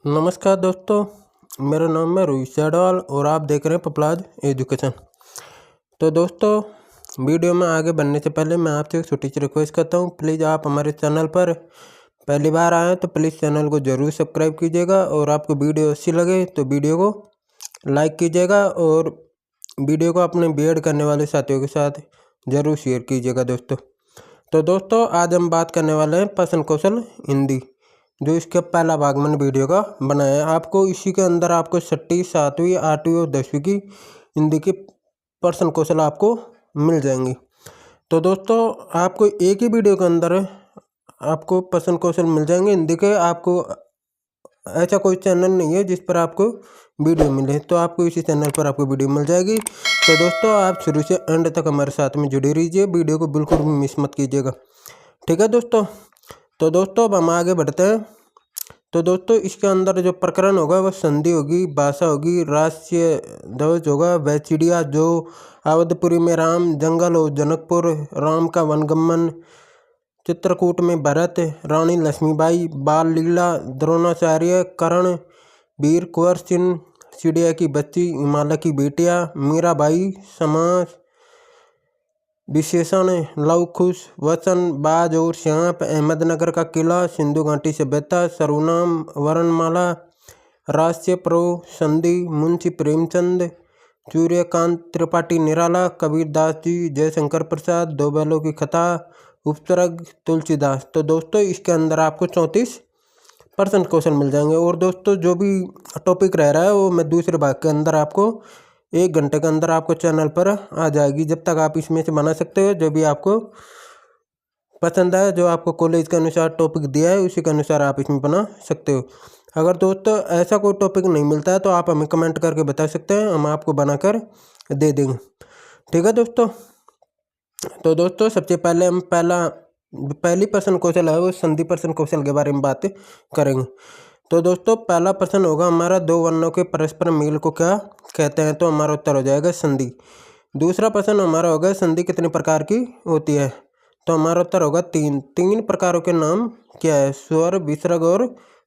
नमस्कार दोस्तों, मेरा नाम है रोहित सैडवाल और आप देख रहे हैं पपलाज एजुकेशन। तो दोस्तों, वीडियो में आगे बढ़ने से पहले मैं आपसे एक छोटी सी रिक्वेस्ट करता हूँ। प्लीज़ आप हमारे चैनल पर पहली बार आए तो प्लीज़ चैनल को ज़रूर सब्सक्राइब कीजिएगा और आपको वीडियो अच्छी लगे तो वीडियो को लाइक कीजिएगा और वीडियो को अपने बीएड करने वाले साथियों के साथ ज़रूर शेयर कीजिएगा दोस्तों। तो दोस्तों, आज हम बात करने वाले हैं प्रश्न कौशल हिंदी, जो इसका पहला भाग मैंने वीडियो का बनाया है। आपको इसी के अंदर आपको 6वीं 7वीं 8वीं और 10वीं की हिंदी के प्रश्न कौशल आपको मिल जाएंगे। तो दोस्तों, आपको एक ही वीडियो के अंदर आपको प्रश्न कौशल मिल जाएंगे हिंदी के। आपको ऐसा कोई चैनल नहीं है जिस पर आपको वीडियो मिले, तो आपको इसी चैनल पर आपको वीडियो मिल जाएगी। तो दोस्तों, आप शुरू से एंड तक हमारे साथ में जुड़े रहिए, वीडियो को बिल्कुल भी मिस मत कीजिएगा, ठीक है दोस्तों। तो दोस्तों, अब हम आगे बढ़ते हैं। तो दोस्तों, इसके अंदर जो प्रकरण होगा वह संधि होगी, भाषा होगी, राष्ट्रीय ध्वज होगा, वह चिड़िया जो, अवधपुरी में राम, जंगल हो जनकपुर, राम का वनगमन, चित्रकूट में भरत, रानी लक्ष्मीबाई, बाल लीला, द्रोणाचार्य, कर्ण, वीर कुंवर सिंह, चिड़िया की बच्ची, हिमालय की बेटियाँ, मीराबाई, समास, विशेषण, लव कुश, वचन, बाज और श्यांप, अहमदनगर का किला, सिंधु घाटी सभ्यता, सर्वनाम, वर्णमाला, राष्ट्रीय प्रो, संधि, मुंशी प्रेमचंद, सूर्यकांत त्रिपाठी निराला, कबीरदास जी, जयशंकर प्रसाद, दो बैलों की कथा, उपसर्ग, तुलसीदास। तो दोस्तों, इसके अंदर आपको 34 प्रश्न कौशल मिल जाएंगे। और दोस्तों, जो भी टॉपिक रह रहा है वो मैं दूसरे भाग के अंदर आपको 1 घंटे के अंदर आपको चैनल पर आ जाएगी। जब तक आप इसमें से बना सकते हो, जो भी आपको पसंद आए, जो आपको कॉलेज के अनुसार टॉपिक दिया है उसी के अनुसार आप इसमें बना सकते हो। अगर दोस्तों ऐसा कोई टॉपिक नहीं मिलता है तो आप हमें कमेंट करके बता सकते हैं, हम आपको बनाकर दे देंगे, ठीक है दोस्तों। तो दोस्तों, सबसे पहले हम पहली प्रश्न कौशल है वो संधि प्रश्न कौशल के बारे में बात करेंगे। तो दोस्तों, पहला प्रश्न होगा हमारा, दो वर्णों के परस्पर मेल को क्या कहते हैं? तो हमारा उत्तर हो जाएगा संधि। दूसरा प्रश्न हमारा होगा, संधि कितने प्रकार की होती है? तो हमारा उत्तर होगा 3 प्रकारों के नाम क्या है? स्वर, विसर्ग और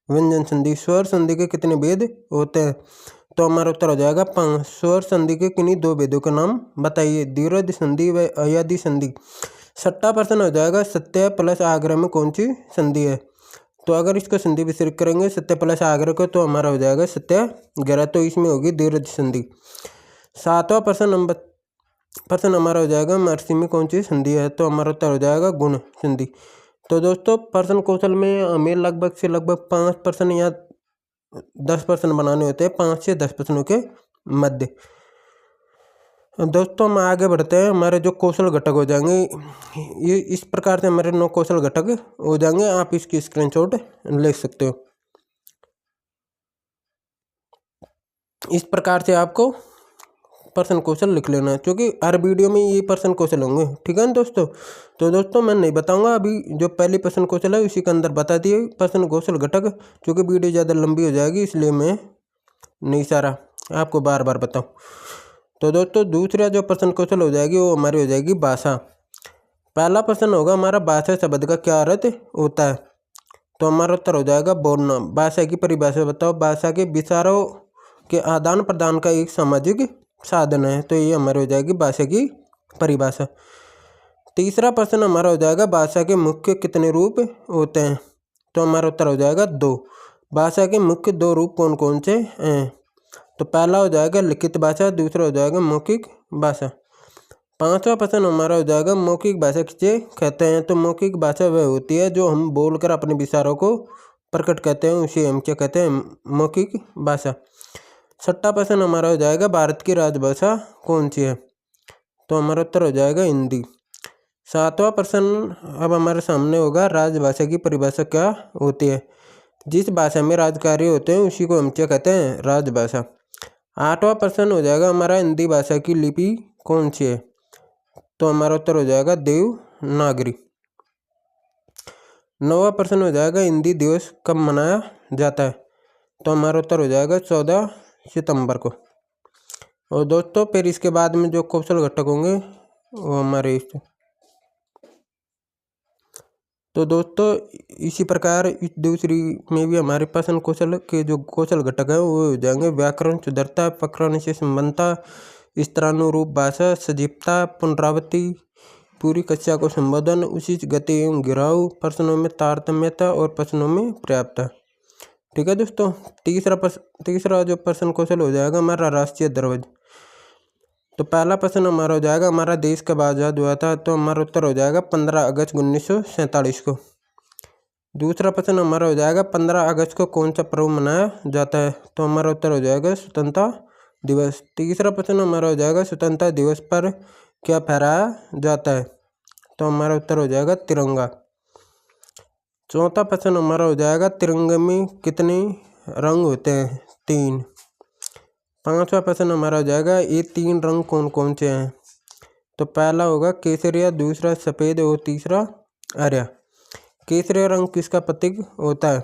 व्यंजन संधि। स्वर संधि के कितने भेद होते हैं? तो हमारा उत्तर हो जाएगा 5। स्वर संधि के किन्हीं 2 भेदों के नाम बताइए? द्विरोध संधि व अयादि संधि। 6वां प्रश्न हो जाएगा, सत्य प्लस आग्रह में कौन सी संधि है? तो अगर इसको संधि विसर्ग करेंगे सत्य प्लस आग्रह को, तो हमारा हो जाएगा सत्याग्रह, तो इसमें होगी द्विरोध संधि। 7वां प्रश्न हमारा हो जाएगा, महर्षि में कौन सी संधि है? तो हमारा उत्तर हो जाएगा गुण संधि। तो दोस्तों, प्रश्न कौशल में हमें लगभग से लगभग 5 प्रश्न या 10 प्रश्न बनाने होते हैं, 5 से 10 प्रश्नों के मध्य। दोस्तों, हम आगे बढ़ते हैं। हमारे जो कौशल घटक हो जाएंगे, ये इस प्रकार से हमारे 9 कौशल घटक हो जाएंगे। आप इसकी स्क्रीनशॉट ले सकते हो। इस प्रकार से आपको प्रश्न कौशल लिख लेना है, क्योंकि हर वीडियो में ये प्रश्न कौशल होंगे, ठीक है ना दोस्तों। तो दोस्तों, मैं नहीं बताऊंगा अभी, जो पहली प्रश्न कौशल है उसी के अंदर बता दिए प्रश्न कौशल घटक, क्योंकि वीडियो ज़्यादा लंबी हो जाएगी, इसलिए मैं नहीं सारा आपको बार बार बताऊँ। तो दोस्तों, दूसरा जो प्रश्न कौशल हो जाएगी वो हमारी हो जाएगी भाषा। पहला प्रश्न होगा हमारा, भाषा शब्द का क्या अर्थ होता है? तो हमारा उत्तर हो जाएगा बोलना। भाषा की परिभाषा बताओ? भाषा के विचारों के आदान प्रदान का एक सामाजिक साधन है। तो ये हमारी हो जाएगी भाषा की परिभाषा। तीसरा प्रश्न हमारा हो जाएगा, भाषा के मुख्य कितने रूप होते हैं? तो हमारा उत्तर हो जाएगा 2। भाषा के मुख्य 2 रूप कौन कौन से हैं? तो पहला हो जाएगा लिखित भाषा, दूसरा हो जाएगा मौखिक भाषा। 5वां प्रश्न हमारा हो जाएगा, मौखिक भाषा किसे कहते हैं? तो मौखिक भाषा वह होती है जो हम बोलकर अपने विचारों को प्रकट करते हैं, उसे हम क्या कहते हैं? मौखिक भाषा। 6वां प्रश्न हमारा हो जाएगा, भारत की राजभाषा कौन सी है? तो हमारा उत्तर हो जाएगा हिंदी। 7वां प्रश्न अब हमारे सामने होगा, राजभाषा की परिभाषा क्या होती है? जिस भाषा में राजकार्य होते हैं उसी को हम क्या कहते हैं? राजभाषा। 8वां प्रश्न हो जाएगा हमारा, हिंदी भाषा की लिपि कौन सी है? तो हमारा उत्तर हो जाएगा देवनागरी। 9वां प्रश्न हो जाएगा, हिंदी दिवस कब मनाया जाता है? तो हमारा उत्तर हो जाएगा 14 सितंबर को। और दोस्तों, फिर इसके बाद में जो कौशल घटक होंगे वो हमारे तो दोस्तों इसी प्रकार दूसरी में भी हमारे प्रश्न कौशल के जो कौशल घटक है वो हो जाएंगे व्याकरण, सुधरता, प्रकरण से संबंधता, स्तरानुरूप भाषा, सजीवता, पुनरावृत्ति, पूरी कक्षा को संबोधन, उचित गति एवं गिराव, प्रश्नों में तारतम्यता और प्रश्नों में पर्याप्तता। ठीक है दोस्तों। तीसरा जो प्रश्न कौशल हो जाएगा हमारा राष्ट्रीय ध्वज। तो पहला प्रश्न हमारा हो जाएगा हमारा देश कब आज़ाद हुआ था, तो हमारा उत्तर हो जाएगा 15 अगस्त 1947 को। दूसरा प्रश्न हमारा हो जाएगा 15 अगस्त को कौन सा पर्व मनाया जाता है, तो हमारा उत्तर हो जाएगा स्वतंत्रता दिवस। तीसरा प्रश्न हमारा हो जाएगा स्वतंत्रता दिवस पर क्या फहराया जाता है, तो हमारा उत्तर हो जाएगा तिरंगा। चौथा प्रश्न हमारा हो जाएगा तिरंगे में कितने रंग होते हैं, 3। पांचवा प्रश्न हमारा हो जाएगा ये 3 रंग कौन कौन से हैं, तो पहला होगा केसरिया, दूसरा सफ़ेद और तीसरा हरा। केसरिया रंग किसका प्रतीक होता है,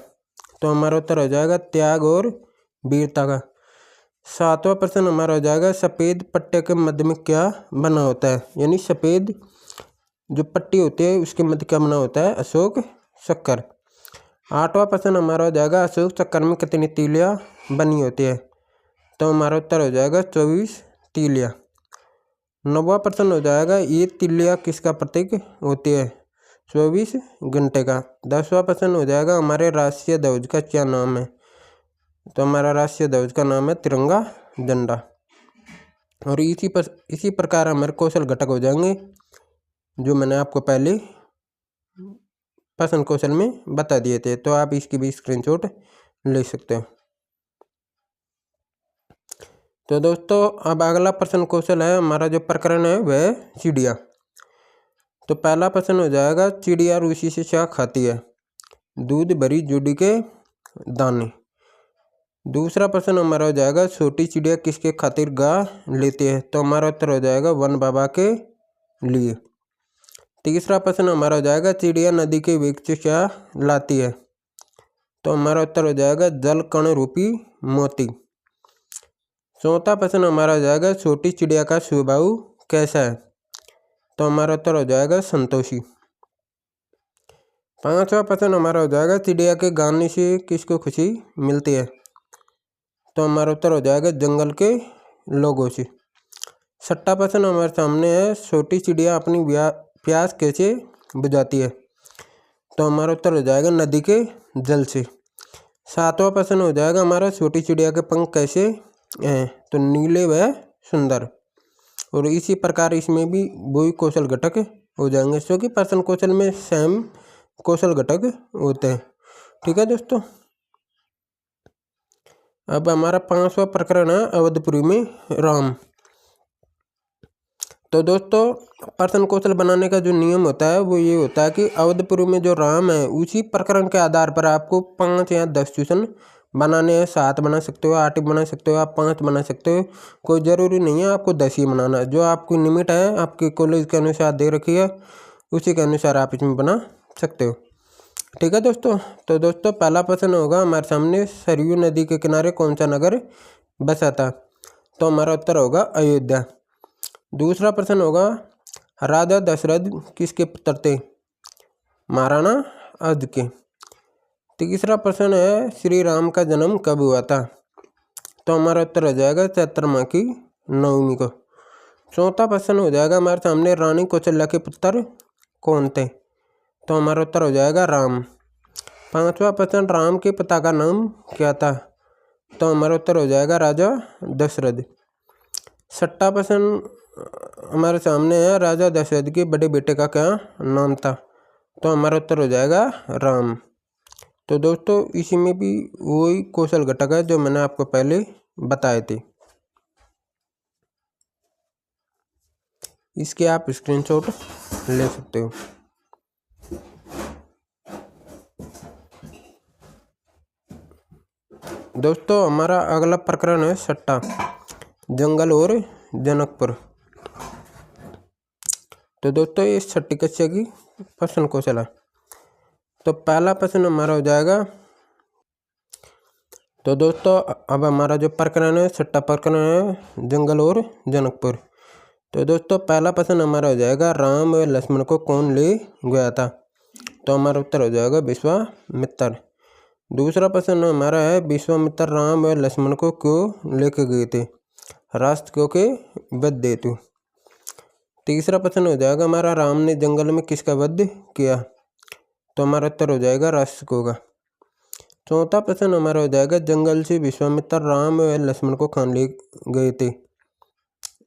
तो हमारा उत्तर हो जाएगा त्याग और वीरता का। सातवां प्रश्न हमारा हो जाएगा सफ़ेद पट्टे के मध्य में क्या बना होता है, यानी सफ़ेद जो पट्टी होती है उसके मध्य क्या बना होता है, अशोक चक्र। आठवां प्रश्न हमारा हो जाएगा अशोक चक्र में कितनी तीलियाँ बनी होती है, तो हमारा उत्तर हो जाएगा 24 तीलियाँ। नौवां प्रश्न हो जाएगा ये तीलियाँ किसका प्रतीक होती है, 24 घंटे का। 10वां प्रश्न हो जाएगा हमारे राष्ट्रीय ध्वज का क्या नाम है, तो हमारा राष्ट्रीय ध्वज का नाम है तिरंगा झंडा। और इसी प्रकार हमारे कौशल घटक हो जाएंगे जो मैंने आपको पहले प्रश्न कौशल में बता दिए थे, तो आप इसकी भी स्क्रीनशॉट ले सकते हो। तो दोस्तों अब अगला प्रश्न कौशल है हमारा जो प्रकरण है वह चिड़िया। तो पहला प्रश्न हो जाएगा चिड़िया रूसी से क्या खाती है, दूध भरी जुड़ी के दाने। दूसरा प्रश्न हमारा हो जाएगा छोटी चिड़िया किसके खातिर गा लेती है, तो हमारा उत्तर हो जाएगा वन बाबा के लिए। तीसरा प्रश्न हमारा हो जाएगा चिड़िया नदी के वेग से क्या लाती है, तो हमारा उत्तर हो जाएगा जल कण रूपी मोती। चौथा प्रश्न हमारा हो जाएगा छोटी चिड़िया का स्वभाव कैसा है, तो हमारा उत्तर हो जाएगा संतोषी। पांचवा प्रश्न हमारा हो जाएगा चिड़िया के गाने से किसको खुशी मिलती है, तो हमारा उत्तर हो जाएगा जंगल के लोगों से। छठा प्रश्न हमारे सामने है छोटी चिड़िया अपनी प्यास कैसे बुझाती है, तो हमारा उत्तर हो जाएगा नदी के जल से। सातवां प्रश्न हो जाएगा हमारा छोटी चिड़िया के पंख कैसे हैं, तो नीले व सुंदर। और इसी प्रकार इसमें भी वही कौशल घटक हो जाएंगे, क्योंकि प्रश्न कौशल में सेम कौशल घटक होते हैं। ठीक है दोस्तों। अब हमारा 5वां प्रकरण है अवधपुरी में राम। तो दोस्तों प्रश्न कौशल बनाने का जो नियम होता है वो ये होता है कि अवधपुरी में जो राम है उसी प्रकरण के आधार पर आपको 5 या 10 क्वेश्चन बनाने हैं। 7 बना सकते हो, 8 बना सकते हो, आप 5 बना सकते हो, कोई ज़रूरी नहीं है आपको 10 ही बनाना है। जो आपकी लिमिट है आपके कॉलेज के अनुसार दे रखी है उसी के अनुसार आप इसमें बना सकते हो। ठीक है दोस्तों। तो दोस्तों पहला प्रश्न होगा हमारे सामने सरयू नदी के किनारे कौन सा नगर बसा था, तो हमारा उत्तर होगा अयोध्या। दूसरा प्रश्न होगा राजा दशरथ किसके पुत्र थे, महाराणा अवध के। तीसरा प्रश्न है श्री राम का जन्म कब हुआ था, तो हमारा उत्तर हो जाएगा चैत्र माह की 9वीं को। चौथा प्रश्न हो जाएगा हमारे सामने रानी कौशल्या के पुत्र कौन थे, तो हमारा उत्तर हो जाएगा राम। पांचवा प्रश्न राम के पिता का नाम क्या था, तो हमारा उत्तर हो जाएगा राजा दशरथ। छठा प्रश्न हमारे सामने है राजा दशरथ के बड़े बेटे का क्या नाम था, तो हमारा उत्तर हो जाएगा राम। तो दोस्तों इसी में भी वही कौशल घटक है जो मैंने आपको पहले बताए थे। इसके आप स्क्रीनशॉट ले सकते हो। दोस्तों हमारा अगला प्रकरण है 6, जंगल और जनकपुर। तो दोस्तों ये 6ठी कक्षा की प्रश्न कौशल है। तो पहला प्रश्न हमारा हो जाएगा, तो दोस्तों अब हमारा जो प्रकरण है 6ठा प्रकरण है जंगल और जनकपुर। तो दोस्तों पहला प्रश्न हमारा हो जाएगा राम और लक्ष्मण को कौन ले गया था, तो हमारा उत्तर हो जाएगा विश्वामित्र। दूसरा प्रश्न हमारा है, विश्वामित्र राम व लक्ष्मण को क्यों लेके गए थे? राष्ट्र के वध हेतु। तीसरा प्रश्न हो जाएगा हमारा, राम ने जंगल में किसका वध किया? तो हमारा उत्तर हो जाएगा राक्षसों का। चौथा प्रश्न हमारा हो जाएगा, जंगल से विश्वामित्र राम व लक्ष्मण को कहाँ ले गए थे?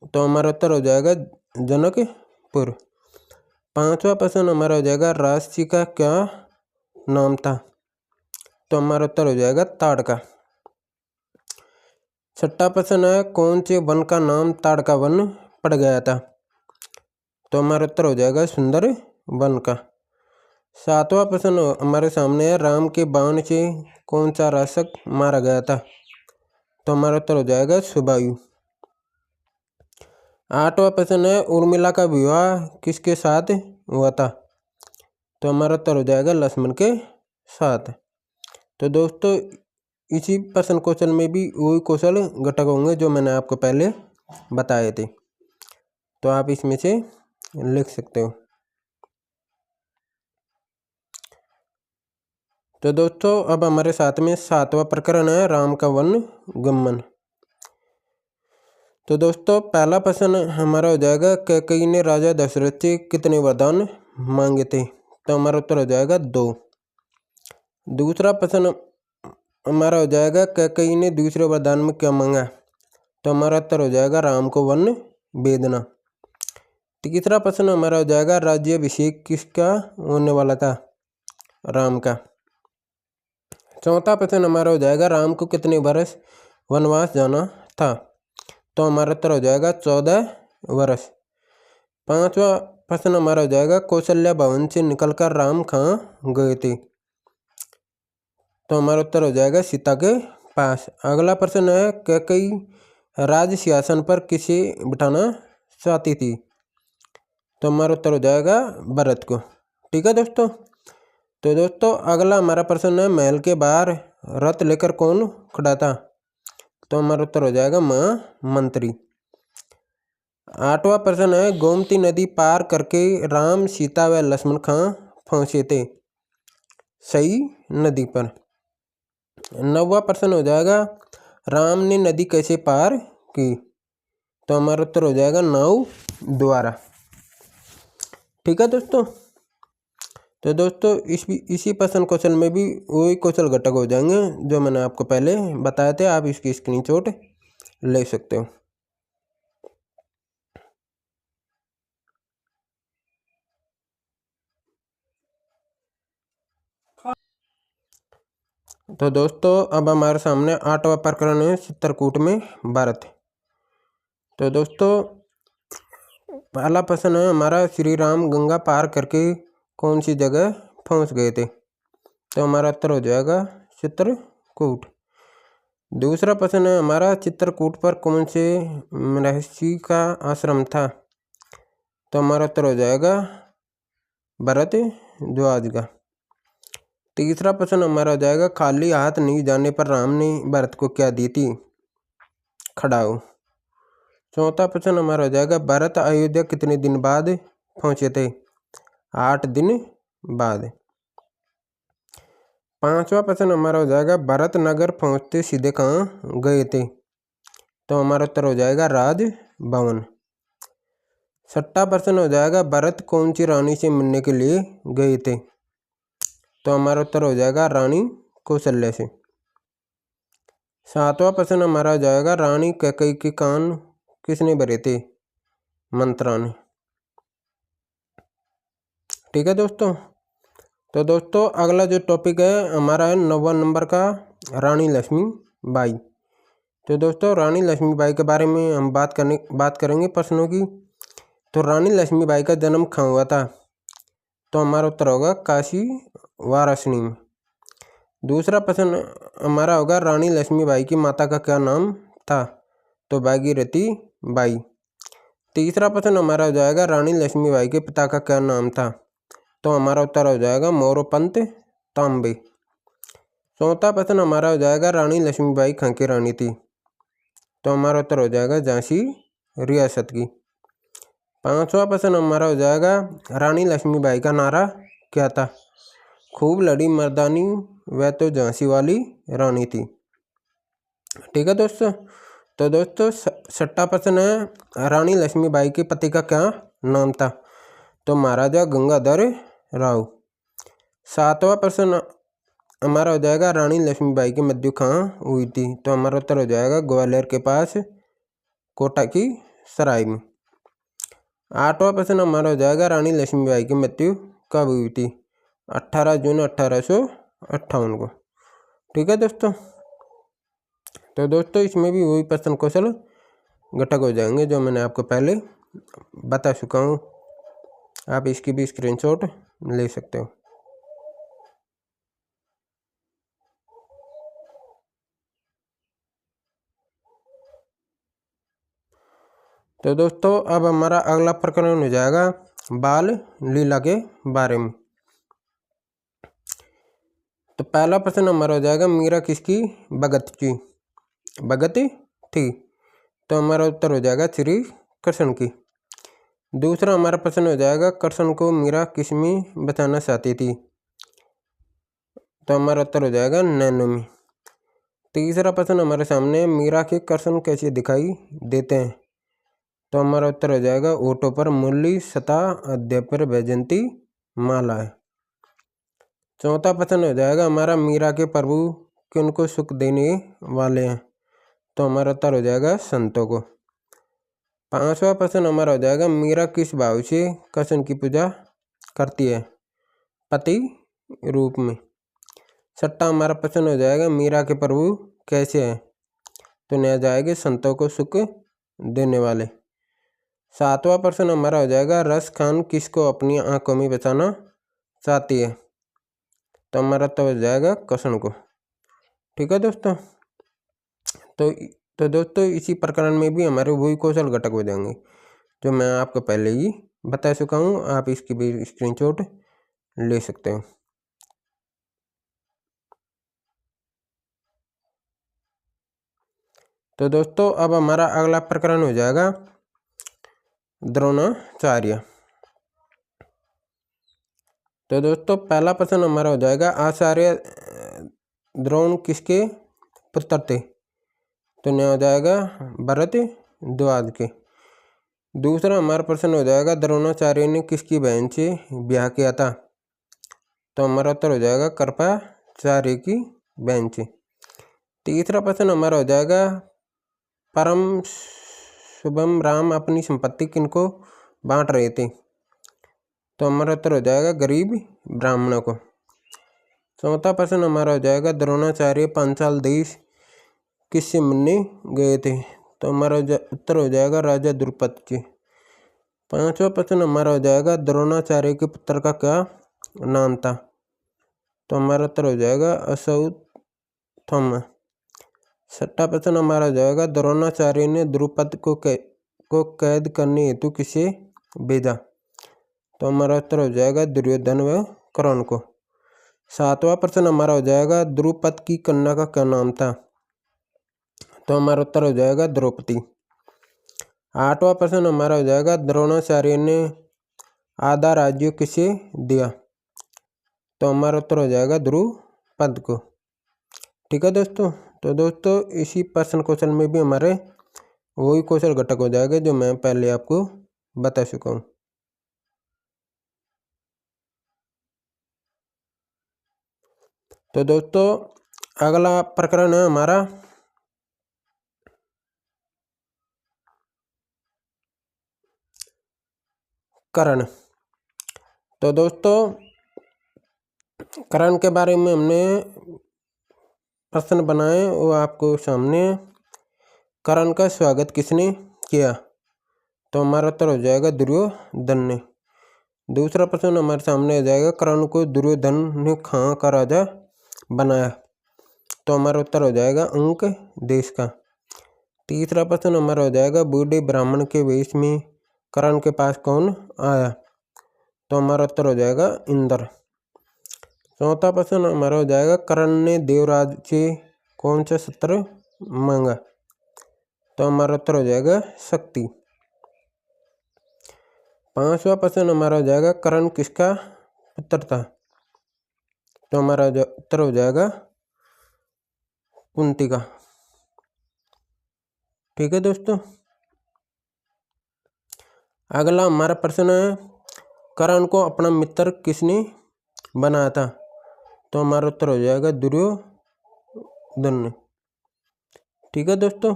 तो हमारा उत्तर हो जाएगा जनकपुर। पांचवा प्रश्न हमारा हो जाएगा, राक्षसी का क्या नाम था? तो हमारा उत्तर हो जाएगा ताड़का। छठा प्रश्न है, कौन से वन का नाम ताड़का वन पड़ गया था? तो हमारा उत्तर हो जाएगा सुंदर वन का। सातवां प्रश्न हमारे सामने है, राम के बाण से कौन सा राक्षस मारा गया था? तो हमारा उत्तर हो जाएगा सुबायु। आठवां प्रश्न है, उर्मिला का विवाह किसके साथ हुआ था? तो हमारा उत्तर हो जाएगा लक्ष्मण के साथ। तो दोस्तों इसी प्रश्न क्वेश्चन में भी वही कौशल घटक होंगे जो मैंने आपको पहले बताए थे, तो आप इसमें से लिख सकते हो। तो दोस्तों अब हमारे साथ में सातवां प्रकरण है, राम का वन गमन। तो दोस्तों पहला प्रश्न हमारा हो जाएगा, कैकेयी ने राजा दशरथ से कितने वरदान मांगे थे? तो हमारा उत्तर हो जाएगा 2। दूसरा प्रश्न हमारा हो जाएगा, कैकेयी ने दूसरे वरदान में क्या मांगा? तो हमारा उत्तर हो जाएगा राम को वन वेदना। तीसरा प्रश्न हमारा हो जाएगा, राज्याभिषेक किसका होने वाला था? राम का। चौथा प्रश्न हमारा हो जाएगा, राम को कितने वर्ष वनवास जाना था? तो हमारा उत्तर हो जाएगा 14 वर्ष। पांचवा प्रश्न हमारा हो जाएगा, कौशल्या भवन से निकलकर राम कहाँ गए थे? तो हमारा उत्तर हो जाएगा सीता के पास। अगला प्रश्न है, कैकेयी राज सिंहासन पर किसे बिठाना चाहती थी? तो हमारा उत्तर हो जाएगा भरत को। ठीक है दोस्तों। तो दोस्तों अगला हमारा प्रश्न है, महल के बाहर रथ लेकर कौन खड़ा था? तो हमारा उत्तर हो जाएगा महामंत्री। आठवां प्रश्न है, गोमती नदी पार करके राम सीता व लक्ष्मण कहाँ पहुँचे थे? सही नदी पर। नौवां प्रश्न हो जाएगा, राम ने नदी कैसे पार की? तो हमारा उत्तर हो जाएगा नाव द्वारा। ठीक है दोस्तों। तो दोस्तों इसी प्रश्न क्वेश्चन में भी वही कौशल घटक हो जाएंगे जो मैंने आपको पहले बताए थे, आप इसकी स्क्रीनशॉट ले सकते हो। तो दोस्तों अब हमारे सामने आठवां प्रकरण है, चित्रकूट में भारत। तो दोस्तों पहला प्रश्न है हमारा, श्री राम गंगा पार करके कौन सी जगह पहुंच गए थे? तो हमारा उत्तर हो जाएगा चित्रकूट। दूसरा प्रश्न है हमारा, चित्रकूट पर कौन से महर्षि का आश्रम था? तो हमारा उत्तर हो जाएगा भरद्वाज का। तीसरा प्रश्न हमारा हो जाएगा, खाली हाथ नहीं जाने पर राम ने भरत को क्या दी थी? खड़ाऊ। चौथा प्रश्न हमारा हो जाएगा, भरत अयोध्या कितने दिन बाद पहुंचे थे? 8 दिन बाद। पांचवा प्रश्न हमारा हो जाएगा, भरत नगर पहुंचते सीधे कहाँ गए थे? तो हमारा उत्तर हो जाएगा राजभवन। छठा प्रश्न हो जाएगा, भरत कौन सी रानी से मिलने के लिए गए थे? तो हमारा उत्तर हो जाएगा रानी कौशल्या से। सातवां प्रश्न हमारा हो जाएगा, रानी कैकेयी के कान किसने भरे थे? मंत्रा ने। ठीक है दोस्तों। तो दोस्तों अगला जो टॉपिक है हमारा है 9वां नंबर का, रानी लक्ष्मीबाई। तो दोस्तों रानी लक्ष्मीबाई के बारे में हम बात करेंगे प्रश्नों की। तो रानी लक्ष्मीबाई का जन्म कहाँ हुआ था? तो हमारा उत्तर होगा काशी वाराणसी में। दूसरा प्रश्न हमारा होगा, रानी लक्ष्मीबाई की माता का क्या नाम था? तो भागीरथी बाई। तीसरा प्रश्न हमारा हो जाएगा, रानी लक्ष्मीबाई के पिता का क्या नाम था? तो हमारा उत्तर हो जाएगा मोरोपंत तांबे। चौथा प्रश्न हमारा हो जाएगा, रानी लक्ष्मीबाई कहाँ की रानी थी? तो हमारा उत्तर हो जाएगा झांसी रियासत की। पांचवा प्रश्न हमारा हो जाएगा, रानी लक्ष्मीबाई का नारा क्या था? खूब लड़ी मर्दानी, वह तो झांसी वाली रानी थी। ठीक है दोस्तों। तो दोस्तों 6वां प्रश्न है, रानी लक्ष्मीबाई के पति का क्या नाम था? तो महाराजा गंगाधर राव। 7वां प्रश्न हमारा हो जाएगा, रानी लक्ष्मीबाई की मृत्यु कहाँ हुई थी? तो हमारा उत्तर हो जाएगा ग्वालियर के पास कोटा की सराय में। 8वां प्रश्न हमारा हो जाएगा, रानी लक्ष्मीबाई की मृत्यु कब हुई थी? 18 जून 1858 को। ठीक है दोस्तों। तो दोस्तों इसमें भी वही प्रश्न कौशल घटक हो जाएंगे जो मैंने आपको पहले बता चुका हूँ। आप इसकी भी स्क्रीनशॉट ले सकते हो। तो दोस्तों अब हमारा अगला प्रकरण हो जाएगा बाल लीला के बारे में। तो पहला प्रश्न हमारा हो जाएगा, मीरा किसकी भगत थी? भगत थी। तो हमारा उत्तर हो जाएगा श्री कृष्ण की। दूसरा हमारा प्रश्न हो जाएगा, कृष्ण को मीरा किसमें बचाना चाहती थी? तो हमारा उत्तर हो जाएगा नैनो में। तीसरा प्रश्न हमारे सामने है, मीरा के कृष्ण कैसे दिखाई देते हैं? तो हमारा उत्तर हो जाएगा ओठों पर मुरली, सतह अध्यय पर वैजयंती माला है। चौथा प्रश्न हो जाएगा, हमारा मीरा के प्रभु किनको सुख देने वाले हैं? तो हमारा उत्तर हो जाएगा संतों को। 5वां प्रश्न हमारा हो जाएगा, मीरा किस भाव से कृष्ण की पूजा करती है? पति रूप में। 6वां हमारा प्रश्न हो जाएगा, मीरा के प्रभु कैसे हैं? तो नया जाएगा संतों को सुख देने वाले। 7वां प्रश्न हमारा हो जाएगा, रस खान किसको अपनी आंखों में बचाना चाहती है? तो हमारा तो हो जाएगा कृष्ण को। ठीक है दोस्तों। तो दोस्तों इसी प्रकरण में भी हमारे वही कौशल घटक हो जाएंगे जो मैं आपको पहले ही बता चुका हूँ। आप इसकी भी स्क्रीनशॉट ले सकते हो। तो दोस्तों अब हमारा अगला प्रकरण हो जाएगा द्रोणाचार्य। तो दोस्तों पहला प्रश्न हमारा हो जाएगा, आचार्य द्रोण किसके पुत्र थे? तो न्याय हो जाएगा भरद्वाज के। दूसरा हमारा प्रश्न हो जाएगा, द्रोणाचार्य ने किसकी बहन से ब्याह किया था? तो हमारा उत्तर हो जाएगा कृपाचार्य की बहन से। तीसरा प्रश्न हमारा हो जाएगा, परम शुभम राम अपनी संपत्ति किनको बांट रहे थे? तो हमारा उत्तर हो जाएगा गरीब ब्राह्मणों को। चौथा प्रश्न हमारा हो जाएगा, द्रोणाचार्य पांचाल देश किससे मिलने गए थे? तो हमारा उत्तर हो जाएगा राजा द्रुपद के। 5वां प्रश्न हमारा हो जाएगा, द्रोणाचार्य के पुत्र का क्या नाम था? तो हमारा उत्तर हो जाएगा अश्वत्थामा। 6वां प्रश्न हमारा हो जाएगा, द्रोणाचार्य ने द्रुपद को कैद करने हेतु किसे भेजा? तो हमारा उत्तर हो जाएगा दुर्योधन व कर्ण को। 7वां प्रश्न हमारा हो जाएगा, द्रुपद की कन्या का क्या नाम था? तो हमारा उत्तर हो जाएगा द्रौपदी। 8वां प्रश्न हमारा हो जाएगा, द्रोणाचार्य ने आधा राज्य किसे दिया? तो हमारा उत्तर हो जाएगा द्रुपद को। ठीक है दोस्तों। तो दोस्तों इसी प्रश्न क्वेश्चन में भी हमारे वही कौशल घटक हो जाएगा जो मैं पहले आपको बता चुका हूँ। तो दोस्तों अगला प्रकरण है हमारा कर्ण। तो दोस्तों कर्ण के बारे में हमने प्रश्न बनाए वो आपको सामने। कर्ण का स्वागत किसने किया? तो हमारा उत्तर हो जाएगा दुर्योधन ने। दूसरा प्रश्न हमारे सामने आ जाएगा, कर्ण को दुर्योधन ने कहाँ का राजा बनाया? तो हमारा उत्तर हो जाएगा अंक देश का। तीसरा प्रश्न हमारा हो जाएगा, बूढ़े ब्राह्मण के वेश में कर्ण के पास कौन आया? तो हमारा उत्तर हो जाएगा इंद्र। चौथा प्रश्न हमारा हो जाएगा, कर्ण ने देवराज से कौन सा शस्त्र मांगा? तो हमारा उत्तर हो जाएगा शक्ति। 5वां प्रश्न हमारा हो जाएगा, कर्ण किसका पुत्र था? तो हमारा उत्तर हो जाएगा कुंती का। ठीक है दोस्तों, अगला हमारा प्रश्न है, कर्ण को अपना मित्र किसने बनाया था? तो हमारा उत्तर हो जाएगा दुर्योधन ने। ठीक है दोस्तों,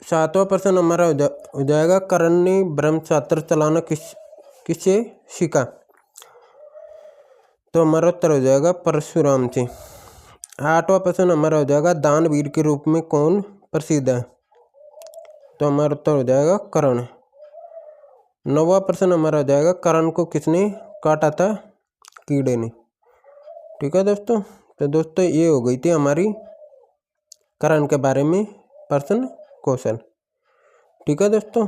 7वां प्रश्न हमारा हो जाएगा, कर्ण ने ब्रह्मास्त्र चलाना किससे सीखा? तो हमारा उत्तर हो जाएगा परशुराम से। 8वां प्रश्न हमारा हो जाएगा, दानवीर के रूप में कौन प्रसिद्ध है? तो हमारा उत्तर हो जाएगा कर्ण। 9वां प्रश्न हमारा हो जाएगा, कर्ण को किसने काटा था? कीड़े ने। ठीक है दोस्तों, तो दोस्तों ये हो गई थी हमारी कर्ण के बारे में प्रश्न कौशल। ठीक है दोस्तों,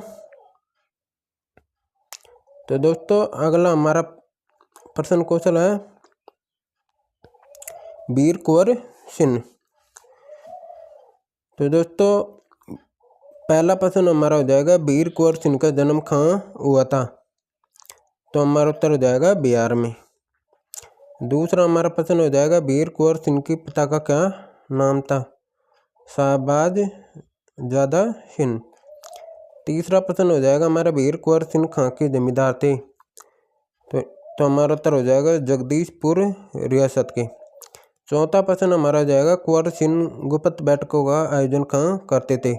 तो दोस्तों अगला हमारा प्रश्न कौशल है वीर कुंवर सिंह। तो दोस्तों पहला प्रश्न हमारा हो जाएगा, वीर कुंवर सिंह का जन्म कहाँ हुआ था? तो हमारा उत्तर हो जाएगा बिहार में। दूसरा हमारा प्रश्न हो जाएगा, वीर कुंवर सिंह के पिता का क्या नाम था? शाहबाज ज्यादा सिंह। तीसरा प्रश्न हो जाएगा हमारा, वीर कुंवर सिंह कहाँ के जमींदार थे? तो हमारा उत्तर हो जाएगा जगदीशपुर रियासत के। चौथा प्रश्न हमारा हो जाएगा, कुंवर सिंह गुप्त बैठकों का आयोजन कहाँ करते थे?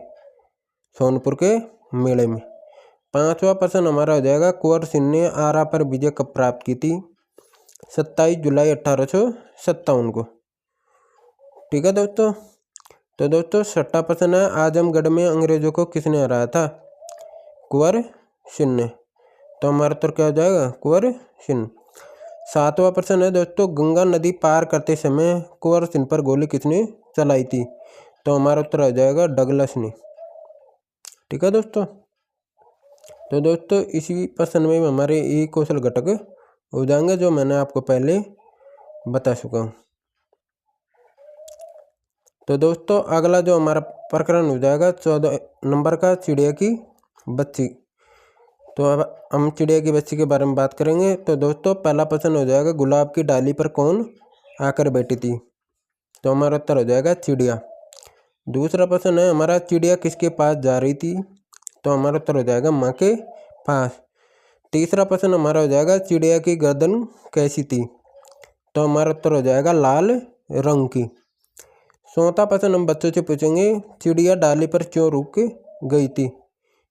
सोनपुर के मेले में। 5वां प्रश्न हमारा हो जाएगा, कुंवर सिंह ने आरा पर विजय कब प्राप्त की थी? 27 जुलाई 1857 को। ठीक है दोस्तों, तो दोस्तों 6वां प्रश्न है, आजमगढ़ में अंग्रेजों को किसने हराया था? कुंवर सिंह ने। तो हमारा उत्तर क्या हो जाएगा? कुंवर सिंह। 7वां प्रश्न है दोस्तों, गंगा नदी पार करते समय कुंवर सिंह पर गोली किसने चलाई थी? तो हमारा उत्तर हो जाएगा डगलस ने। ठीक है दोस्तों, तो दोस्तों इसी प्रश्न में हमारे ये कौशल घटक हो जाएंगे जो मैंने आपको पहले बता चुका हूँ। तो दोस्तों अगला जो हमारा प्रकरण हो जाएगा 14 नंबर का, चिड़िया की बच्ची। तो अब हम चिड़िया की बच्ची के बारे में बात करेंगे। तो दोस्तों पहला प्रश्न हो जाएगा, गुलाब की डाली पर कौन आकर बैठी थी? तो हमारा उत्तर हो जाएगा चिड़िया। दूसरा प्रश्न है हमारा, चिड़िया किसके पास जा रही थी? तो हमारा उत्तर हो जाएगा माँ के पास। तीसरा प्रश्न हमारा हो जाएगा, चिड़िया की गर्दन कैसी थी? तो हमारा उत्तर हो जाएगा लाल रंग की। 4वां प्रश्न हम बच्चों से पूछेंगे, चिड़िया डाली पर क्यों रुक गई थी?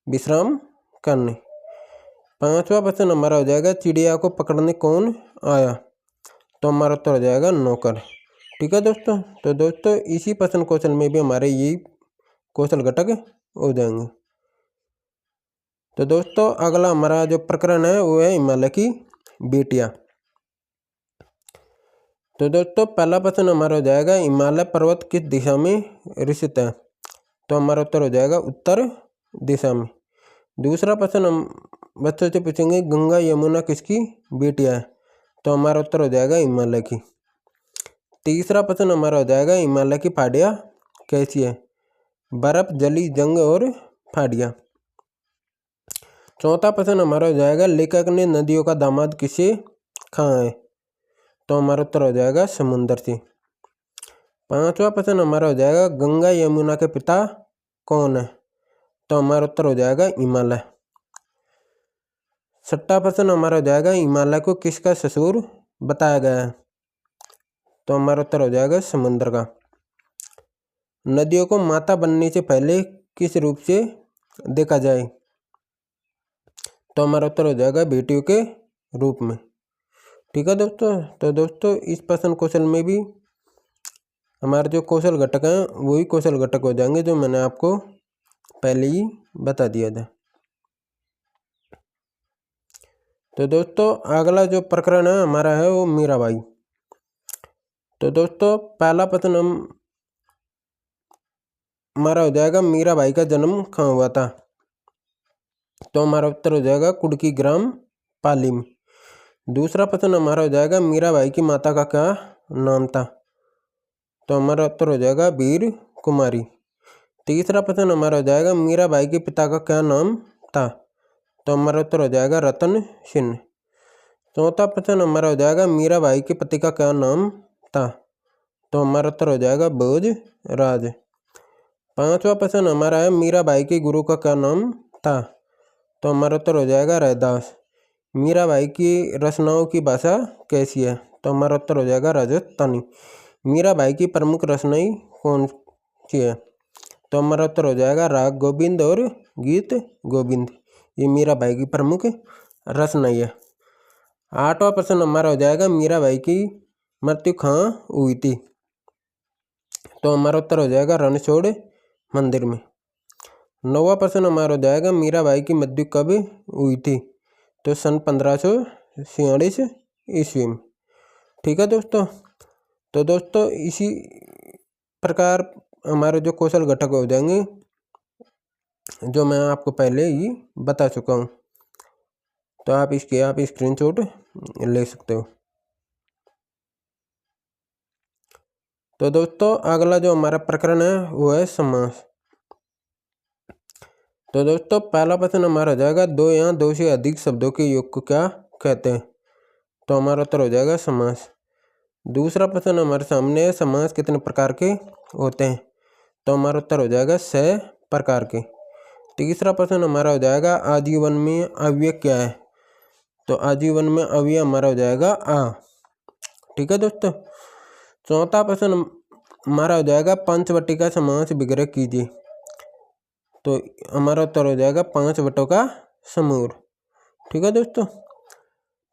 विश्राम करने। 5वां प्रश्न हमारा हो जाएगा, चिड़िया को पकड़ने कौन आया? तो हमारा उत्तर हो जाएगा नौकर। ठीक है दोस्तों, तो दोस्तों इसी प्रश्न कौशल में भी हमारे ये कौशल घटक हो जाएंगे। तो दोस्तों अगला हमारा जो प्रकरण है वो है हिमालय की बेटियां। तो दोस्तों पहला प्रश्न हमारा हो जाएगा, हिमालय पर्वत किस दिशा में स्थित है? तो हमारा उत्तर हो जाएगा उत्तर दिशा में। दूसरा प्रश्न हम बच्चों से पूछेंगे, गंगा यमुना किसकी बेटियां है? तो हमारा उत्तर हो जाएगा हिमालय की। तीसरा प्रश्न हमारा हो जाएगा, हिमालय की पहाड़ियाँ कैसी है? बर्फ, जली, जंग और पहाड़ियाँ। चौथा प्रश्न हमारा हो जाएगा, लेखक ने नदियों का दामाद किसे कहा है? तो हमारा उत्तर हो जाएगा समुद्र से। 5वां प्रश्न हमारा हो जाएगा, गंगा यमुना के पिता कौन है? तो हमारा उत्तर हो जाएगा हिमालय। 6वां प्रश्न हमारा हो जाएगा, हिमालय को किसका ससुर बताया गया है? तो हमारा उत्तर हो जाएगा समुद्र का। नदियों को माता बनने से पहले किस रूप से देखा जाए? तो हमारा उत्तर हो जाएगा बेटियों के रूप में। ठीक है दोस्तों, तो दोस्तों इस प्रश्न कौशल में भी हमारे जो कौशल घटक हैं वही कौशल घटक हो जाएंगे जो मैंने आपको पहले ही बता दिया था। तो दोस्तों अगला जो प्रकरण है हमारा है वो मीराबाई। तो दोस्तों पहला प्रश्न हमारा हो जाएगा, मीराबाई का जन्म कहाँ हुआ था? तो हमारा उत्तर हो जाएगा कुड़की ग्राम पाली में। दूसरा प्रश्न हमारा हो जाएगा, मीराबाई की माता का क्या नाम था? तो हमारा उत्तर हो जाएगा वीर कुमारी। तीसरा प्रश्न हमारा हो जाएगा, मीराबाई के पिता का क्या नाम था? तो हमारा उत्तर हो जाएगा रतन सेन। चौथा प्रश्न हमारा हो जाएगा मीराबाई के पति का क्या नाम था? तो हमारा उत्तर हो जाएगा भोजराज। पांचवा प्रश्न हमारा है मीराबाई के गुरु का क्या नाम था? तो हमारा उत्तर हो जाएगा रैदास। मीराबाई की रचनाओं की भाषा कैसी है? तो हमारा उत्तर हो जाएगा राजस्थानी। मीराबाई की प्रमुख रचनाएं कौन सी है? तो हमारा उत्तर हो जाएगा राग गोविंद और गीत गोविंद। ये मीराबाई की प्रमुख रचनाएं है। आठवां प्रश्न हमारा हो जाएगा मीराबाई की मृत्यु कहाँ हुई थी? तो हमारा उत्तर हो जाएगा रणछोड़ मंदिर में। नौवां प्रश्न हमारा हो जाएगा मीराबाई की मृत्यु कब हुई थी? तो सन 1546 ईस्वी में। ठीक है दोस्तों। तो दोस्तों इसी प्रकार हमारे जो कौशल घटक हो जाएंगे जो मैं आपको पहले ही बता चुका हूँ, तो आप स्क्रीनशॉट ले सकते हो। तो दोस्तों अगला जो हमारा प्रकरण है वो है समास। तो दोस्तों पहला प्रश्न हमारा हो जाएगा दो या दो से अधिक शब्दों के योग को क्या कहते हैं? तो हमारा उत्तर हो जाएगा समास। दूसरा प्रश्न हमारे सामने है समास कितने प्रकार के होते हैं? तो हमारा उत्तर हो जाएगा 6 प्रकार के। तीसरा प्रश्न हमारा हो जाएगा आजीवन में अव्यय क्या है? तो आजीवन में अव्यय हमारा हो जाएगा आ। ठीक है दोस्तों। चौथा प्रश्न हमारा हो जाएगा पंचवटी का समास विग्रह कीजिए। तो हमारा उत्तर हो जाएगा 5 वटों का समूह। ठीक है दोस्तों।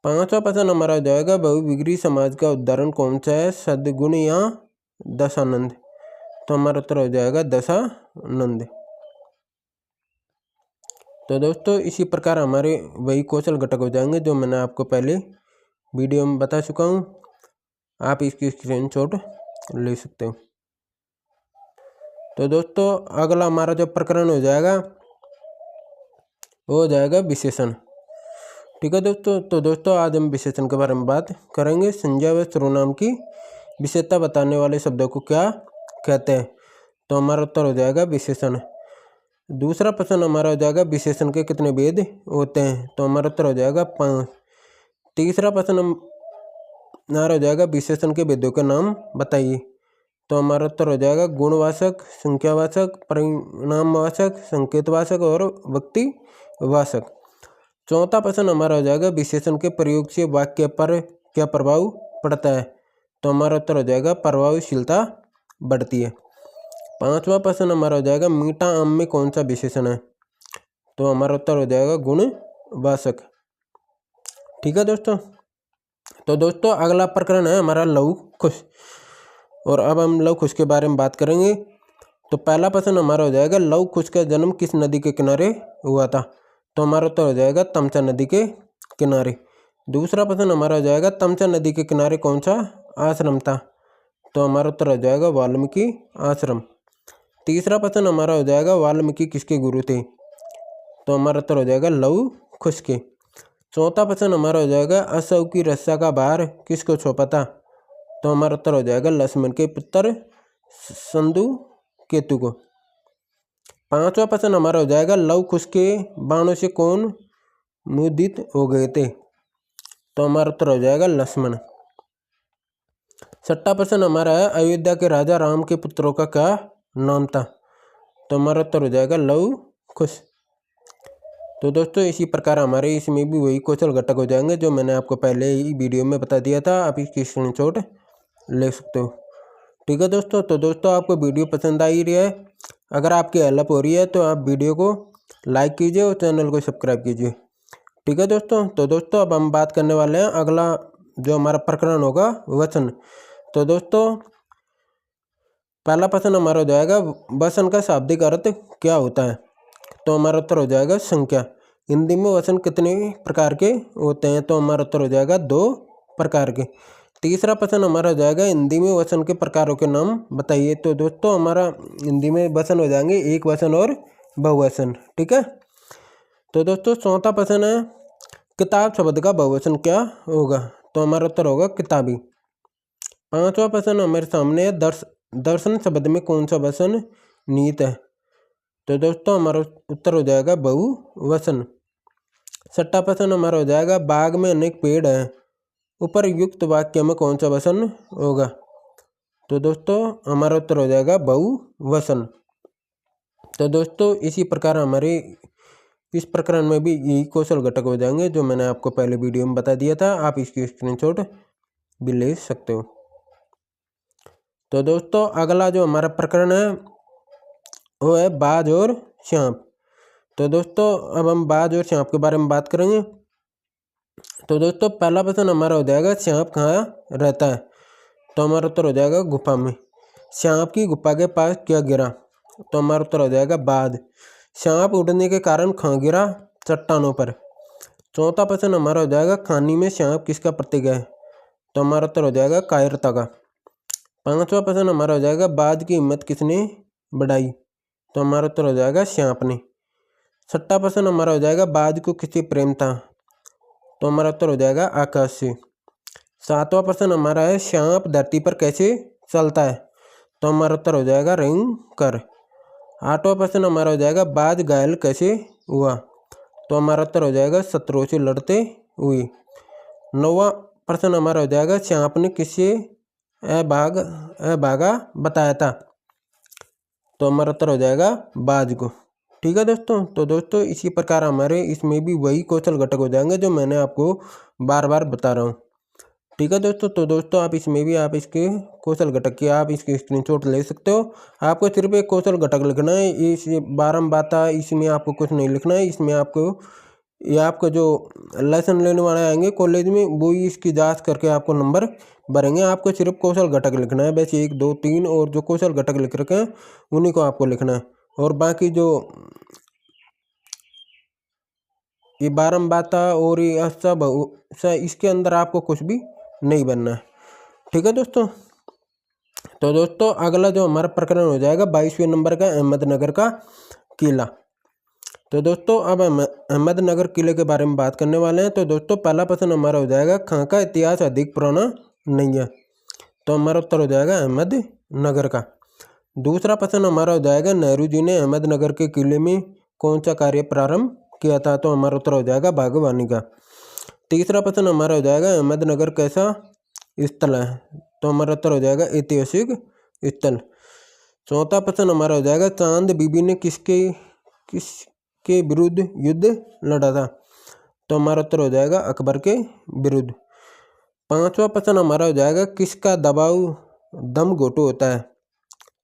पांचवा प्रश्न हमारा हो जाएगा बहुविग्री समाज का उदाहरण कौन सा है? सद्गुण या दशानंद? तो हमारा उत्तर हो जाएगा दशानंद। तो दोस्तों इसी प्रकार हमारे वही कौशल घटक हो जाएंगे जो मैंने आपको पहले वीडियो में बता चुका हूँ। आप इसकी स्क्रीनशॉट ले सकते हो। तो दोस्तों अगला हमारा जो प्रकरण हो जाएगा वो हो जाएगा विशेषण। ठीक है दोस्तों। तो दोस्तों आज हम विशेषण के बारे में बात करेंगे। संज्ञा व सर्वनाम की विशेषता बताने वाले शब्दों को क्या कहते हैं? तो हमारा उत्तर हो जाएगा विशेषण। दूसरा प्रश्न हमारा हो जाएगा विशेषण के कितने भेद होते हैं? तो हमारा उत्तर हो जाएगा 5। तीसरा प्रश्न हमारा हो जाएगा विशेषण के भेदों के नाम बताइए। तो हमारा उत्तर हो जाएगा गुणवाचक, संख्यावाचक, परिणामवाचक, संकेतवाचक और व्यक्तिवाचक। चौथा प्रश्न हमारा हो जाएगा विशेषण के प्रयोग से वाक्य पर क्या प्रभाव पड़ता है? तो हमारा उत्तर हो जाएगा प्रभावशीलता बढ़ती है। पांचवा प्रश्न हमारा हो जाएगा मीठा आम में कौन सा विशेषण है? तो हमारा उत्तर हो जाएगा गुणवाचक। ठीक है दोस्तों। तो दोस्तों अगला प्रकरण है हमारा लघु खुश, और अब हम लघु खुश के बारे में बात करेंगे। तो पहला प्रश्न हमारा हो जाएगा लघु खुश का जन्म किस नदी के किनारे हुआ था? तो हमारा उत्तर हो जाएगा तमसा नदी के किनारे। दूसरा प्रश्न हमारा हो जाएगा तमसा नदी के किनारे कौन सा आश्रम था? तो हमारा उत्तर हो जाएगा वाल्मीकि आश्रम। तीसरा प्रश्न हमारा हो जाएगा वाल्मीकि किसके गुरु थे? तो हमारा उत्तर हो जाएगा लघु खुश के। चौथा प्रश्न हमारा हो जाएगा अशोक की रस्सा का भार किसको सौंपा था? तो हमारा उत्तर हो जाएगा लक्ष्मण के पुत्र संदु केतु को। पांचवा प्रश्न हमारा हो जाएगा लव कुश के बाणों से कौन मुदित हो गए थे? तो हमारा उत्तर हो जाएगा लक्ष्मण। छठा प्रश्न हमारा है अयोध्या के राजा राम के पुत्रों का क्या नाम था? तो हमारा उत्तर हो जाएगा लव कुश। तो दोस्तों इसी प्रकार हमारे इसमें भी वही कौशल घटक हो जाएंगे जो मैंने आपको पहले ही वीडियो में बता दिया था। आप इसकी स्क्रीनशॉट ले सकते हो। ठीक है दोस्तों। तो दोस्तों आपको वीडियो पसंद आ ही रही है, अगर आपकी हेल्प हो रही है तो आप वीडियो को लाइक कीजिए और चैनल को सब्सक्राइब कीजिए। ठीक है दोस्तों। तो दोस्तों अब हम बात करने वाले हैं अगला जो हमारा प्रकरण होगा वचन। तो दोस्तों पहला प्रश्न हमारा हो जाएगा वचन का शाब्दिक अर्थ क्या होता है? तो हमारा उत्तर हो जाएगा संख्या। हिंदी में वचन कितने प्रकार के होते हैं? तो हमारा उत्तर हो जाएगा 2 प्रकार के। तीसरा प्रश्न हमारा हो जाएगा हिंदी में वचन के प्रकारों के नाम बताइए। तो दोस्तों हमारा हिंदी में वचन हो जाएंगे एक वचन और बहुवचन। ठीक है। तो दोस्तों चौथा प्रश्न है किताब शब्द का बहुवचन क्या होगा? तो हमारा उत्तर होगा किताबी। पांचवा प्रश्न हमारे सामने है दर्शन शब्द में कौन सा वचन निहित है? तो दोस्तों हमारा उत्तर हो जाएगा बहुवचन। छठा प्रश्न हमारा हो जाएगा बाग में अनेक पेड़ हैं, उपरयुक्त वाक्य में कौन सा वचन होगा। तो दोस्तों हमारा उत्तर हो जाएगा बहुवचन। तो दोस्तों इसी प्रकार हमारे इस प्रकरण में भी यही कौशल घटक हो जाएंगे जो मैंने आपको पहले वीडियो में बता दिया था। आप इसकी स्क्रीनशॉट भी ले सकते हो। तो दोस्तों अगला जो हमारा प्रकरण है वो है बाज और सांप। तो दोस्तों अब हम बाज और सांप के बारे में बात करेंगे। तो दोस्तों पहला प्रश्न हमारा हो जाएगा सांप कहाँ रहता है। तो हमारा उत्तर हो जाएगा गुफा में। सांप की गुफा के पास क्या गिरा। तो हमारा उत्तर हो जाएगा बाज। सांप उड़ने के कारण कहाँ गिरा, चट्टानों पर। चौथा प्रश्न हमारा हो जाएगा खानी में सांप किसका प्रतीक है। तो हमारा उत्तर हो जाएगा कायरता का। पांचवा प्रश्न हमारा हो जाएगा बाज की हिम्मत किसने बढ़ाई। तो हमारा उत्तर हो जाएगा सांप ने। छठा प्रश्न हमारा हो जाएगा बाज को किससे प्रेम था। तो हमारा उत्तर हो जाएगा आकाश से। सातवां प्रश्न हमारा है सांप धरती पर कैसे चलता है। तो हमारा उत्तर हो जाएगा रेंग कर। आठवां प्रश्न हमारा हो जाएगा बाज घायल कैसे हुआ। तो हमारा उत्तर हो जाएगा शत्रुओं से लड़ते हुए। नौवां प्रश्न हमारा हो जाएगा सांप ने किससे अभागा बताया था। तो हमारा उत्तर हो जाएगा बाज को। ठीक है दोस्तों। तो दोस्तों इसी प्रकार हमारे इसमें भी वही कौशल घटक हो जाएंगे जो मैंने आपको बार बार बता रहा हूँ। ठीक है दोस्तों। तो दोस्तों आप इसमें भी आप इसके कौशल घटक की आप इसके स्क्रीनशॉट ले सकते हो। आपको सिर्फ एक कौशल घटक लिखना है, इस बारंबारता इसमें आपको कुछ नहीं लिखना है। इसमें आपको ये आपको जो लेसन लेने वाले आएंगे कॉलेज में वो ही इसकी जांच करके आपको नंबर भरेंगे। आपको सिर्फ कौशल घटक लिखना है, वैसे 1 2 3 और जो कौशल घटक लिख रखे हैं उन्हीं को आपको लिखना है। और बाकी जो ये बारंबारता और ये अच्छा बहु इसके अंदर आपको कुछ भी नहीं बनना है। ठीक है दोस्तों। तो दोस्तों अगला जो हमारा प्रकरण हो जाएगा 22वें नंबर का अहमदनगर का किला। तो दोस्तों अब अहमदनगर किले के बारे में बात करने वाले हैं। तो दोस्तों पहला प्रश्न हमारा हो जाएगा कहाँ का इतिहास अधिक पुराना नहीं है। तो हमारा उत्तर हो जाएगा अहमदनगर का। दूसरा प्रश्न हमारा हो जाएगा नेहरू जी ने अहमदनगर के किले में कौन सा कार्य प्रारंभ किया था। तो हमारा उत्तर हो जाएगा बागवानी का। तीसरा प्रश्न हमारा हो जाएगा अहमदनगर कैसा स्थल है। तो हमारा उत्तर हो जाएगा ऐतिहासिक स्थल। चौथा प्रश्न हमारा हो जाएगा चांद बीबी ने किसके विरुद्ध युद्ध लड़ा था। तो हमारा उत्तर हो जाएगा अकबर के विरुद्ध। पांचवा प्रश्न हमारा हो जाएगा किसका दबाव दम घोटू होता है।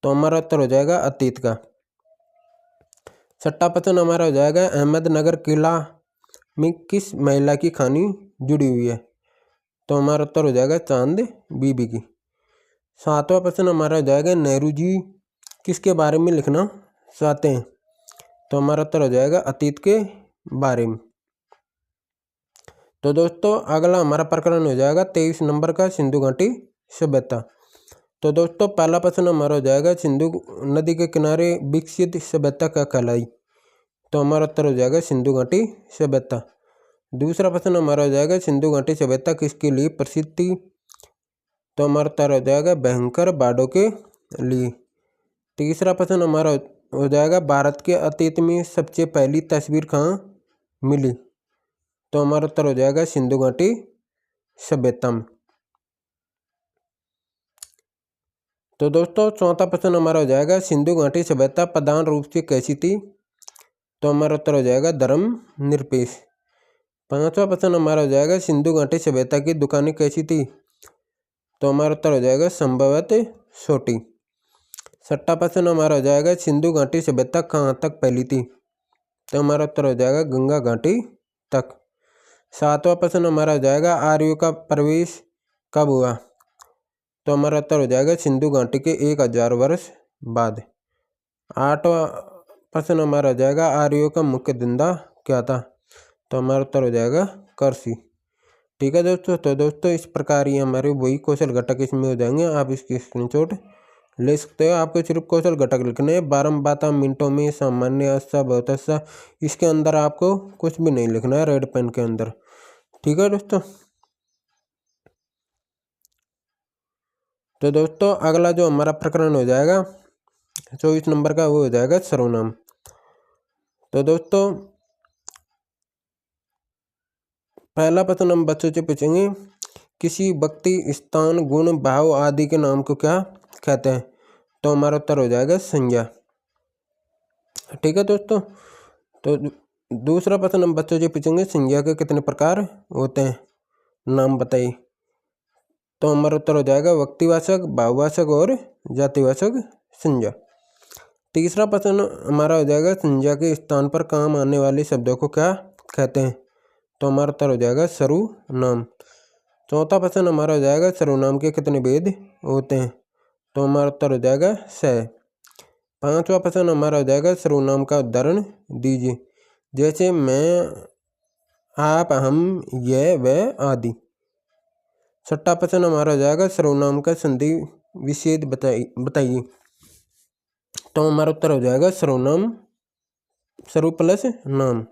तो हमारा उत्तर हो जाएगा अतीत का। छठा प्रश्न हमारा हो जाएगा अहमदनगर किला में किस महिला की कहानी जुड़ी हुई है। तो हमारा उत्तर हो जाएगा चांद बीबी की। सातवां प्रश्न हमारा हो जाएगा नेहरू जी किसके बारे में लिखना चाहते हैं। तो हमारा उत्तर हो जाएगा अतीत के बारे में। तो दोस्तों अगला हमारा प्रकरण हो जाएगा 23 नंबर का सिंधु घाटी सभ्यता। तो दोस्तों पहला प्रश्न हमारा हो जाएगा सिंधु नदी के किनारे विकसित सभ्यता क्या कहलाई। तो हमारा उत्तर हो जाएगा सिंधु घाटी सभ्यता। दूसरा प्रश्न हमारा हो जाएगा सिंधु घाटी सभ्यता किसके लिए प्रसिद्ध थी। तो हमारा उत्तर हो जाएगा भयंकर बाढ़ों के लिए। तीसरा प्रश्न हमारा हो जाएगा भारत के अतीत में सबसे पहली तस्वीर कहाँ मिली। तो हमारा उत्तर हो जाएगा सिंधु घाटी सभ्यता में। तो दोस्तों चौथा प्रश्न हमारा हो जाएगा सिंधु घाटी सभ्यता प्रधान रूप से कैसी थी। तो हमारा उत्तर हो जाएगा धर्मनिरपेक्ष। पांचवा प्रश्न हमारा हो जाएगा सिंधु घाटी सभ्यता की दुकानें कैसी थी। तो हमारा उत्तर हो जाएगा संभवतः छोटी। छठा प्रश्न हमारा हो जाएगा सिंधु घाटी सभ्यता कहाँ तक फैली थी। तो हमारा उत्तर हो जाएगा गंगा घाटी तक। सातवां प्रश्न हमारा हो जाएगा आर्यों का प्रवेश कब हुआ। तो हमारा उत्तर हो जाएगा सिंधु घाटी के 1000 वर्ष बाद। आठवां प्रश्न हमारा हो जाएगा आर्यों का मुख्य धंधा क्या था। तो हमारा उत्तर हो जाएगा कृषि। ठीक है दोस्तों। तो दोस्तों इस प्रकार ये हमारे वही कौशल घटक इसमें हो जाएंगे। आप इसकी स्क्रीनशॉट ले सकते हो। आपको सिर्फ कौशल घटक लिखने हैं, बारंबारता मिनटों में, सामान्य, अच्छा, बहुत अच्छा, इसके अंदर आपको कुछ भी नहीं लिखना है रेड पेन के अंदर। ठीक है दोस्तों। तो दोस्तों अगला जो हमारा प्रकरण हो जाएगा 24 नंबर का वो हो जाएगा सर्वनाम। तो दोस्तों पहला प्रश्न हम बच्चों से पूछेंगे, किसी व्यक्ति, स्थान, गुण, भाव आदि के नाम को क्या कहते हैं? तो हमारा उत्तर हो जाएगा संज्ञा। ठीक है दोस्तों। तो दूसरा प्रश्न हम बच्चों से पूछेंगे, संज्ञा के कितने प्रकार होते हैं, नाम बताइए। तो हमारा उत्तर हो जाएगा व्यक्तिवाचक, भाववाचक और जातिवाचक संज्ञा। तीसरा प्रश्न हमारा हो जाएगा, संज्ञा के स्थान पर काम आने वाले शब्दों को क्या कहते हैं? तो हमारा उत्तर हो जाएगा सर्वनाम। चौथा प्रश्न हमारा हो जाएगा, सर्वनाम के कितने भेद होते हैं? तो हमारा उत्तर हो जाएगा 6। पांचवा प्रश्न हमारा हो जाएगा, सर्वनाम का उदाहरण दीजिए, जैसे मैं, आप, हम, यह, वह आदि। छठा प्रश्न हमारा हो जाएगा, सर्वनाम का संधि विच्छेद बताइए। तो हमारा उत्तर हो जाएगा सर्वनाम, सर्व प्लस नाम।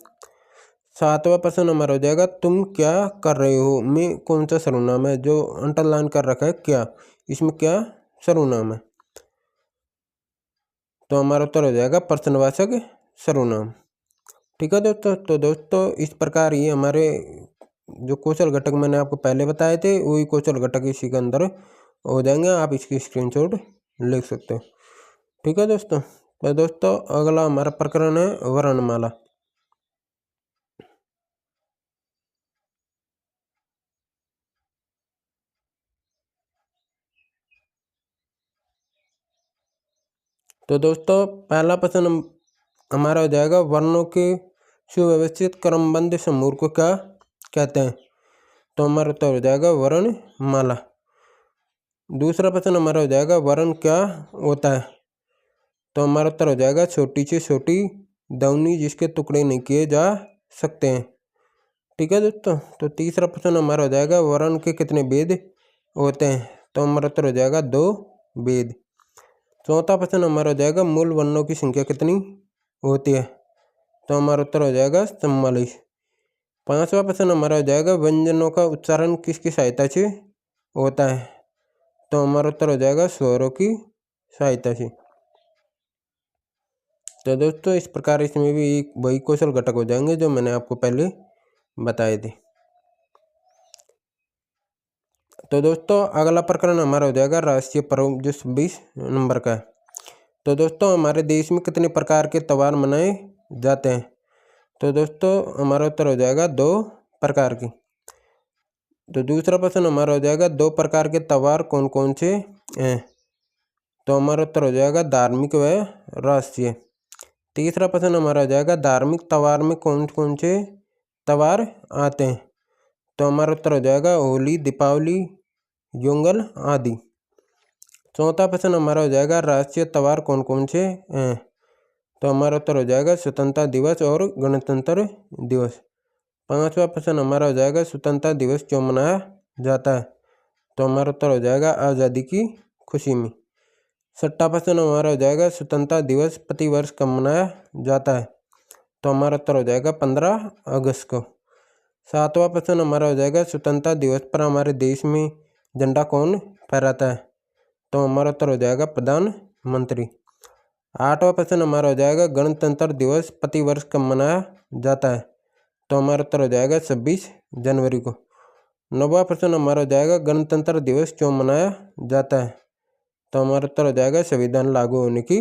सातवां प्रश्न हमारा हो जाएगा, तुम क्या कर रहे हो में कौन सा सर्वनाम है? जो अंडरलाइन कर रखा है क्या, इसमें क्या सर्वनाम है? तो हमारा उत्तर हो जाएगा प्रश्नवाचक सर्वनाम। ठीक है दोस्तों। तो दोस्तों इस प्रकार ये हमारे जो कौशल घटक मैंने आपको पहले बताए थे, वही कौशल घटक इसी के अंदर हो जाएंगे। आप इसकी स्क्रीनशॉट ले सकते हो। ठीक है दोस्तों। तो दोस्तों अगला हमारा प्रकरण है वर्णमाला। तो दोस्तों पहला प्रश्न हमारा हो जाएगा, वर्णों के सुव्यवस्थित क्रमबद्ध समूह को क्या कहते हैं? तो हमारा उत्तर हो जाएगा वर्णमाला। दूसरा प्रश्न हमारा हो जाएगा, वर्ण क्या होता है? तो हमारा उत्तर हो जाएगा छोटी से छोटी ध्वनि जिसके टुकड़े नहीं किए जा सकते हैं। ठीक है दोस्तों। तो तीसरा प्रश्न हमारा हो जाएगा, वर्ण के कितने भेद होते हैं? तो हमारा उत्तर हो जाएगा 2 भेद। चौथा प्रश्न हमारा हो जाएगा, मूल वर्णों की संख्या कितनी होती है? तो हमारा उत्तर हो जाएगा 44। पांचवा प्रश्न हमारा हो जाएगा, व्यंजनों का उच्चारण किसकी सहायता से होता है? तो हमारा उत्तर हो जाएगा स्वरों की सहायता से। तो दोस्तों इस प्रकार इसमें भी एक वही कौशल घटक हो जाएंगे जो मैंने आपको पहले बताए थे। तो दोस्तों अगला प्रकरण हमारा हो जाएगा राष्ट्रीय पर्व, जो 26 नंबर का है। तो दोस्तों हमारे देश में कितने प्रकार के त्यौहार मनाए जाते हैं? तो दोस्तों हमारा उत्तर हो जाएगा 2 प्रकार की। तो दूसरा प्रश्न हमारा हो जाएगा, 2 प्रकार के त्यौहार कौन कौन से हैं? तो हमारा उत्तर हो जाएगा धार्मिक व राष्ट्रीय। तीसरा प्रश्न हमारा हो जाएगा, धार्मिक त्यौहार में कौन कौन से त्यौहार आते हैं? तो हमारा उत्तर हो जाएगा होली, दीपावली, योंगल आदि। चौथा प्रश्न हमारा हो जाएगा, राष्ट्रीय त्यौहार कौन कौन से हैं? तो हमारा उत्तर हो जाएगा स्वतंत्रता दिवस और गणतंत्र दिवस। पांचवा प्रश्न हमारा हो जाएगा, स्वतंत्रता दिवस क्यों मनाया जाता है? तो हमारा उत्तर हो जाएगा आज़ादी की खुशी में। छठा प्रश्न हमारा हो जाएगा, स्वतंत्रता दिवस प्रति वर्ष कब मनाया जाता है? तो हमारा उत्तर हो जाएगा 15 अगस्त को। सातवां प्रश्न हमारा हो जाएगा, स्वतंत्रता दिवस पर हमारे देश में झंडा कौन फहराता है? तो हमारा उत्तर हो जाएगा प्रधानमंत्री। आठवां प्रश्न हमारा हो जाएगा, गणतंत्र दिवस प्रति वर्ष कब मनाया जाता है? तो हमारा उत्तर हो जाएगा 26 जनवरी को। नौवां प्रश्न हमारा हो जाएगा, गणतंत्र दिवस क्यों मनाया जाता है? तो हमारा उत्तर हो जाएगा संविधान लागू होने की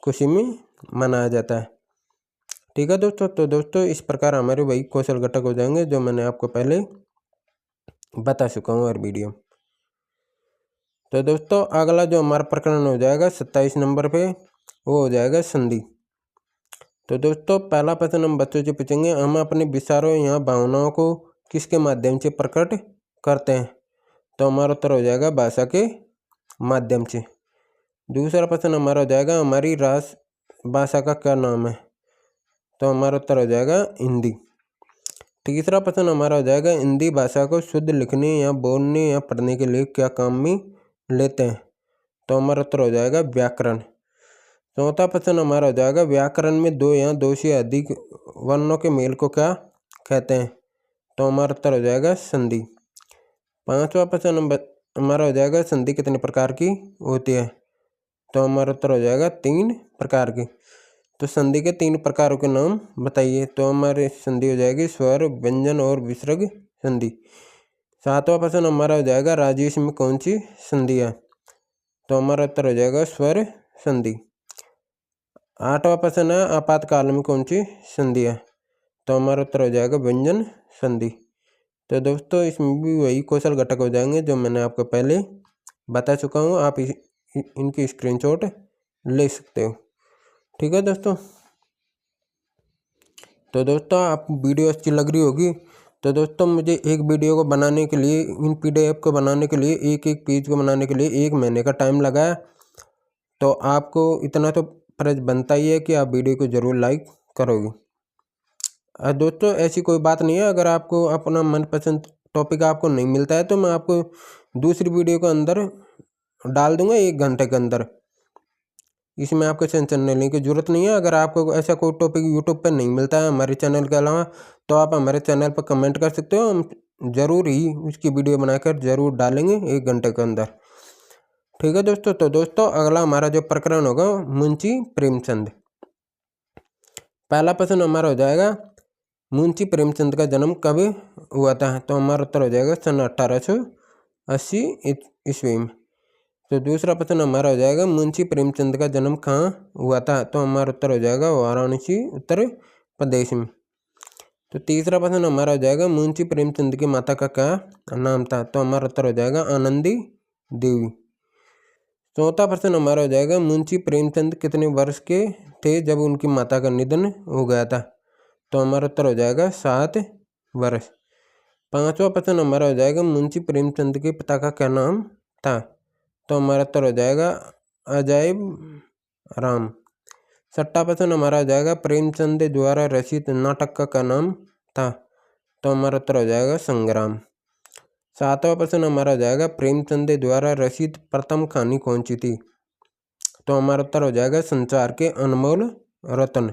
खुशी में मनाया जाता है। ठीक है दोस्तों। तो दोस्तों इस प्रकार हमारे वही कौशल घटक हो जाएंगे जो मैंने आपको पहले बता चुका हूँ हर वीडियो। तो दोस्तों अगला जो हमारा प्रकरण हो जाएगा 27 नंबर पे, वो हो जाएगा संधि। तो दोस्तों पहला प्रश्न हम बच्चों से पूछेंगे, हम अपने विचारों या भावनाओं को किसके माध्यम से प्रकट करते हैं? तो हमारा उत्तर हो जाएगा भाषा के माध्यम से। दूसरा प्रश्न हमारा हो जाएगा, हमारी राष्ट्रभाषा का क्या नाम है? तो हमारा उत्तर हो जाएगा हिंदी। तीसरा प्रश्न हमारा हो जाएगा, हिंदी भाषा को शुद्ध लिखने या बोलने या पढ़ने के लिए क्या काम में लेते हैं? तो हमारा उत्तर हो जाएगा व्याकरण। चौथा प्रश्न हमारा हो जाएगा, व्याकरण में 2 या 2 से अधिक वर्णों के मेल को क्या कहते हैं? तो हमारा उत्तर हो जाएगा संधि। पांचवा प्रश्न हमारा हो जाएगा, संधि कितने प्रकार की होती है? तो हमारा उत्तर हो जाएगा 3 प्रकार की। तो संधि के 3 प्रकारों के नाम बताइए। तो हमारे संधि हो जाएगी स्वर, व्यंजन और विसर्ग संधि। 7वां प्रश्न हमारा हो जाएगा राजेश में कौन सी संधि है? तो हमारा उत्तर हो जाएगा स्वर संधि। 8वां प्रश्न है आपातकाल में कौन सी संधि है? तो हमारा उत्तर हो जाएगा व्यंजन संधि। तो दोस्तों इसमें भी वही कौशल घटक हो जाएंगे जो मैंने आपको पहले बता चुका हूँ। आप इनकी स्क्रीनशॉट ले सकते हो। ठीक है दोस्तों। तो दोस्तों आप वीडियो अच्छी लग रही होगी तो दोस्तों मुझे एक वीडियो को बनाने के लिए, इन PDF को बनाने के लिए, एक पेज को बनाने के लिए 1 महीने का टाइम लगा है। तो आपको इतना तो फर्ज बनता ही है कि आप वीडियो को ज़रूर लाइक करोगे। दोस्तों ऐसी कोई बात नहीं है, अगर आपको अपना मनपसंद टॉपिक आपको नहीं मिलता है तो मैं आपको दूसरी वीडियो के अंदर डाल दूंगा 1 घंटे के अंदर। इसमें आपको टेंशन लेने की ज़रूरत नहीं है। अगर आपको ऐसा कोई टॉपिक यूट्यूब पर नहीं मिलता है हमारे चैनल के अलावा तो आप हमारे चैनल पर कमेंट कर सकते हो, हम ज़रूर ही उसकी वीडियो बनाकर ज़रूर डालेंगे 1 घंटे के अंदर। ठीक है दोस्तों। तो दोस्तों अगला हमारा जो प्रकरण होगा मुंशी प्रेमचंद। पहला प्रश्न हमारा हो जाएगा मुंशी प्रेमचंद का जन्म कब हुआ था? तो हमारा उत्तर हो जाएगा सन 1880 ईस्वी में। तो दूसरा प्रश्न हमारा हो जाएगा मुंशी प्रेमचंद का जन्म कहाँ हुआ था? तो हमारा उत्तर हो जाएगा वाराणसी उत्तर प्रदेश में। तो तीसरा प्रश्न हमारा हो जाएगा मुंशी प्रेमचंद की माता का क्या नाम था? तो हमारा उत्तर हो जाएगा आनंदी देवी। चौथा प्रश्न हमारा हो जाएगा मुंशी प्रेमचंद कितने वर्ष के थे जब उनकी माता का निधन हो गया था? तो हमारा उत्तर हो जाएगा 7 वर्ष। पांचवा प्रश्न हमारा हो जाएगा मुंशी प्रेमचंद के पिता का क्या नाम था? तो हमारा उत्तर हो जाएगा अजायब राम। छठा प्रश्न हमारा हो जाएगा प्रेमचंद द्वारा रचित नाटक का क्या नाम था? तो हमारा उत्तर हो जाएगा संग्राम। सातवां प्रश्न हमारा हो जाएगा प्रेमचंद द्वारा रचित प्रथम कहानी कौन सी थी? तो हमारा उत्तर हो जाएगा संसार के अनमोल रत्न।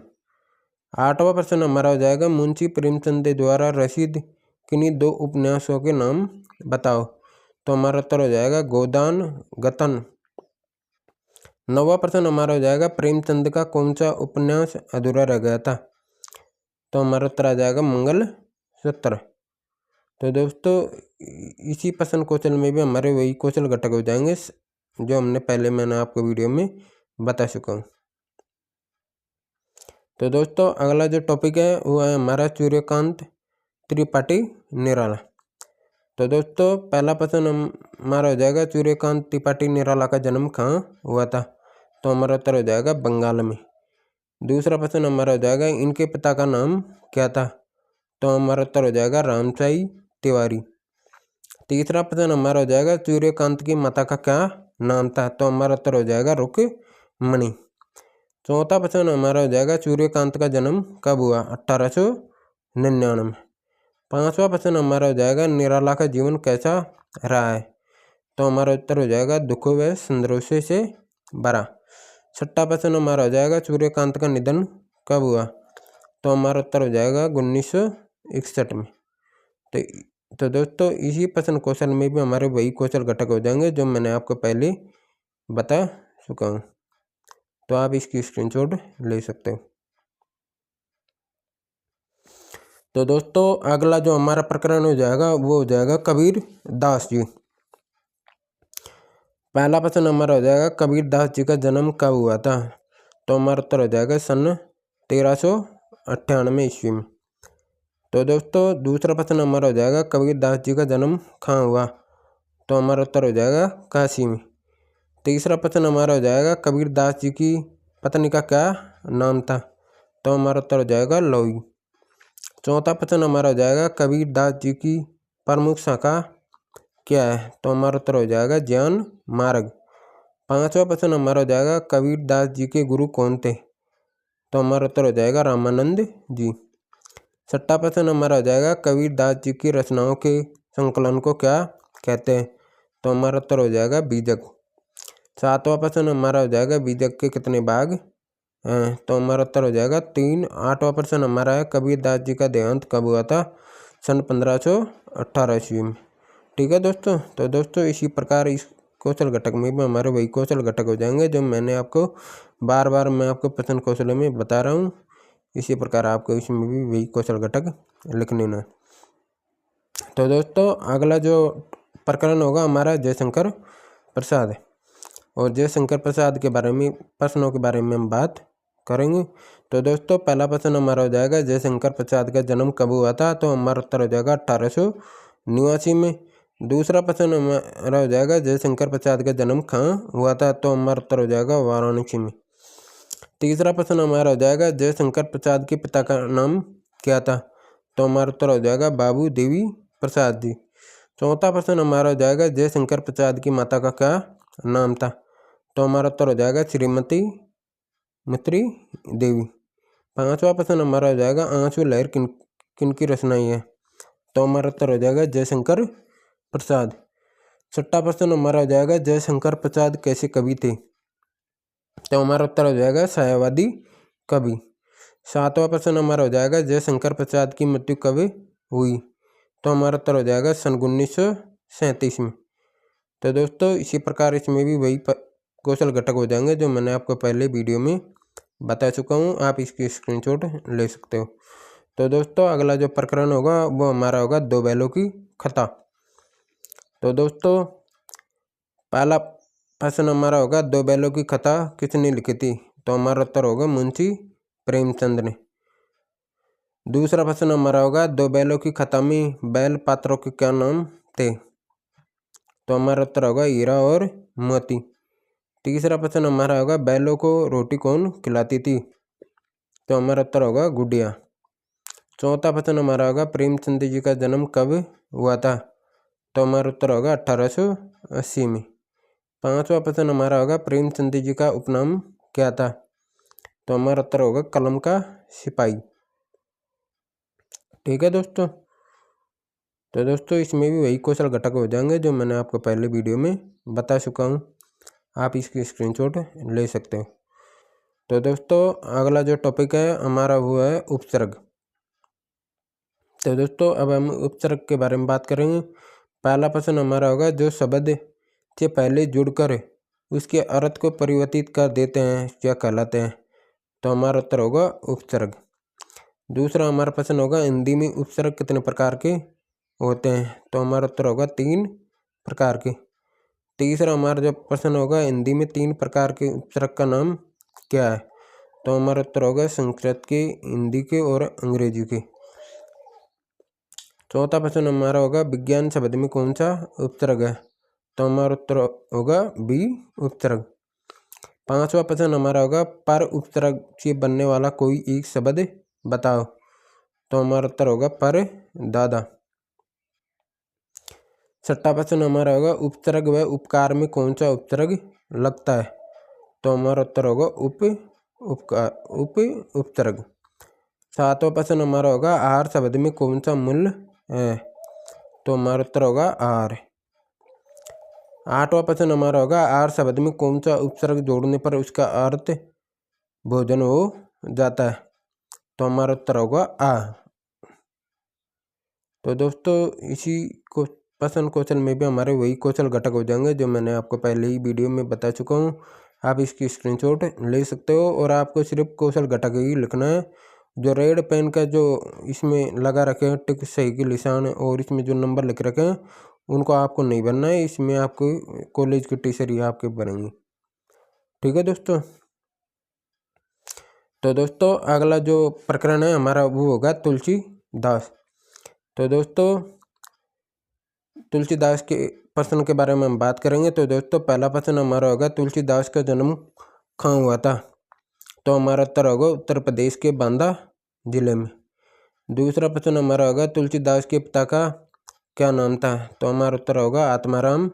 आठवां प्रश्न हमारा हो जाएगा मुंशी प्रेमचंद द्वारा रचित किन्हीं 2 उपन्यासों के नाम बताओ? तो हमारा उत्तर हो जाएगा गोदान गतन। 9वां प्रश्न हमारा हो जाएगा प्रेमचंद का कौन सा उपन्यास अधूरा रह गया था? तो हमारा उत्तर आ जाएगा मंगल सूत्र। तो दोस्तों इसी प्रश्न कौशल में भी हमारे वही कौशल घटक हो जाएंगे जो मैंने आपको वीडियो में बता चुका हूँ। तो दोस्तों अगला जो टॉपिक है वो है हमारा सूर्यकांत त्रिपाठी निराला। तो दोस्तों पहला प्रश्न हमारा हो जाएगा सूर्यकांत त्रिपाठी निराला का जन्म कहाँ हुआ था? तो हमारा उत्तर हो जाएगा बंगाल में। दूसरा प्रश्न हमारा हो जाएगा इनके पिता का नाम क्या था? तो हमारा उत्तर हो जाएगा रामसाई तिवारी। तीसरा प्रश्न हमारा हो जाएगा सूर्यकांत की माता का क्या नाम था? तो हमारा उत्तर हो जाएगा रुक्मणी। चौथा प्रश्न हमारा हो जाएगा सूर्यकांत का जन्म कब हुआ? 1899। पांचवा प्रश्न हमारा हो जाएगा निराला का जीवन कैसा रहा है? तो हमारा उत्तर हो जाएगा दुख व संतोष से भरा। छठा प्रश्न हमारा हो जाएगा सूर्यकांत का निधन कब हुआ? तो हमारा उत्तर हो जाएगा 1961 में। तो दोस्तों इसी प्रश्न कौशल में भी हमारे वही कौशल घटक हो जाएंगे जो मैंने आपको पहले बता चुका हूँ। तो आप इसकी स्क्रीनशॉट ले सकते हो। तो दोस्तों अगला जो हमारा प्रकरण हो जाएगा वो हो जाएगा कबीर दास जी। पहला प्रश्न हमारा हो जाएगा कबीर दास जी का जन्म कब हुआ था? तो हमारा उत्तर हो जाएगा सन 1398 ईस्वी में। तो दोस्तों दूसरा प्रश्न हमारा हो जाएगा कबीर दास जी का जन्म कहाँ हुआ? तो हमारा उत्तर हो जाएगा काशी में। तीसरा प्रश्न हमारा हो जाएगा कबीर दास जी की पत्नी का क्या नाम था? तो हमारा उत्तर हो जाएगा लोई। चौथा प्रश्न हमारा हो जाएगा कबीर दास जी की प्रमुख शाखा क्या है? तो हमारा उत्तर हो जाएगा ज्ञान मार्ग। पांचवा प्रश्न हमारा हो जाएगा कबीर दास जी के गुरु कौन थे? तो हमारा उत्तर हो जाएगा रामानंद जी। छठा प्रश्न हमारा हो जाएगा कबीर दास जी की रचनाओं के संकलन को क्या कहते हैं? तो हमारा उत्तर हो जाएगा बीजक। सातवां प्रश्न हमारा हो जाएगा बीजक के कितने भाग हैं? तो हमारा उत्तर हो जाएगा 3। आठवां प्रश्न हमारा है कबीर दास जी का देहांत कब हुआ था? सन 1518 ईस्वी में। ठीक है दोस्तों। तो दोस्तों इसी प्रकार इस कौशल घटक में भी हमारे वही कौशल घटक हो जाएंगे जो मैंने आपको बार बार मैं आपको प्रश्न कौशल में बता रहा हूँ। इसी प्रकार आपको इसमें भी वही कौशल घटक लिखने ना। तो दोस्तों अगला जो प्रकरण होगा हमारा जयशंकर प्रसाद, और जयशंकर प्रसाद के बारे में प्रश्नों के बारे में हम बात करेंगे। तो दोस्तों पहला प्रश्न हमारा हो जाएगा जयशंकर प्रसाद का जन्म कब हुआ था, तो हमारा उत्तर हो जाएगा 1889 में। दूसरा प्रश्न हमारा हो जाएगा जयशंकर प्रसाद का जन्म कहाँ हुआ था, तो हमारा उत्तर हो जाएगा वाराणसी में। तीसरा प्रश्न हमारा हो जाएगा जयशंकर प्रसाद के पिता का नाम क्या था, तो हमारा उत्तर हो जाएगा बाबू देवी प्रसाद जी। चौथा प्रश्न हमारा हो जाएगा जयशंकर प्रसाद की माता का क्या नाम था, तो हमारा उत्तर हो जाएगा श्रीमती मित्री देवी। पांचवा प्रश्न हमारा हो जाएगा आंसू लहर किन की रचनाई है, तो हमारा उत्तर हो जाएगा जयशंकर प्रसाद। छठा प्रश्न हमारा हो जाएगा जयशंकर प्रसाद कैसे कवि थे, तो हमारा उत्तर हो जाएगा छायावादी कवि। सातवां प्रश्न हमारा हो जाएगा जयशंकर प्रसाद की मृत्यु कब हुई, तो हमारा उत्तर हो जाएगा सन 1937 में। तो दोस्तों इसी प्रकार इसमें भी वही कौशल घटक हो जाएंगे जो मैंने आपको पहले वीडियो में बता चुका हूँ, आप इसकी स्क्रीनशॉट ले सकते हो। तो दोस्तों अगला जो प्रकरण होगा वो हमारा होगा दो बैलों की कथा। तो दोस्तों पहला प्रश्न हमारा होगा दो बैलों की कथा किसने लिखी थी, तो हमारा उत्तर होगा मुंशी प्रेमचंद ने। दूसरा प्रश्न हमारा होगा दो बैलों की कथा में बैल पात्रों के क्या नाम थे, तो हमारा उत्तर होगा हीरा और मोती। तीसरा प्रश्न हमारा होगा बैलों को रोटी कौन खिलाती थी, तो हमारा उत्तर होगा गुड़िया। चौथा प्रश्न हमारा होगा प्रेमचंद जी का जन्म कब हुआ था, तो हमारा उत्तर होगा 1880 में। पांचवा प्रश्न हमारा होगा प्रेमचंद जी का उपनाम क्या था, तो हमारा उत्तर होगा कलम का सिपाही। ठीक है दोस्तों। तो दोस्तों इसमें भी वही कौशल घटक हो जाएंगे जो मैंने आपको पहले वीडियो में बता चुका हूँ, आप इसकी स्क्रीनशॉट ले सकते हो। तो दोस्तों अगला जो टॉपिक है हमारा वो है उपसर्ग। तो दोस्तों अब हम उपसर्ग के बारे में बात करेंगे। पहला प्रश्न हमारा होगा जो शब्द से पहले जुड़कर उसके अर्थ को परिवर्तित कर देते हैं क्या कहलाते हैं, तो हमारा उत्तर होगा उपसर्ग। दूसरा हमारा प्रश्न होगा हिंदी में उपसर्ग कितने प्रकार के होते हैं, तो हमारा उत्तर होगा 3 प्रकार के। तीसरा हमारा जो प्रश्न होगा हिंदी में 3 प्रकार के उपसर्ग का नाम क्या है, तो हमारा उत्तर होगा संस्कृत के, हिंदी के और अंग्रेजी के। चौथा प्रश्न हमारा होगा विज्ञान शब्द में कौन सा उपसर्ग है, तो हमारा उत्तर होगा बी उपसर्ग। पांचवा प्रश्न हमारा होगा पर उपसर्ग से बनने वाला कोई एक शब्द बताओ, तो हमारा उत्तर होगा पर दादा। छठा प्रश्न हमारा होगा उपसर्ग व उपकार में कौन सा उपसर्ग लगता है, तो हमारा उत्तर होगा उपसर्ग। सातवां प्रश्न हमारा होगा आहार शब्द में कौन सा मूल है, तो हमारा उत्तर होगा आहार। आठवां प्रश्न हमारा होगा आहार शब्द में कौन सा उपसर्ग जोड़ने पर उसका अर्थ भोजन हो जाता है, तो हमारा उत्तर होगा आ। तो दोस्तों इसी को प्रश्न कौशल में भी हमारे वही कौशल घटक हो जाएंगे जो मैंने आपको पहले ही वीडियो में बता चुका हूँ, आप इसकी स्क्रीनशॉट ले सकते हो। और आपको सिर्फ कौशल घटक ही लिखना है। जो रेड पेन का जो इसमें लगा रखे हैं टिक सही के निशान और इसमें जो नंबर लिख रखे हैं उनको आपको नहीं भरना है, इसमें आपको कॉलेज के टीचर ही आपके भरेंगे। ठीक है दोस्तों। तो दोस्तों अगला जो प्रकरण है हमारा वो होगा तुलसीदास। तो दोस्तों तुलसीदास के प्रश्न के बारे में हम बात करेंगे। तो दोस्तों पहला प्रश्न हमारा होगा तुलसीदास का जन्म कहाँ हुआ था, तो हमारा उत्तर होगा उत्तर प्रदेश के बांदा जिले में। दूसरा प्रश्न हमारा होगा तुलसीदास के पिता का क्या नाम था, तो हमारा उत्तर होगा आत्माराम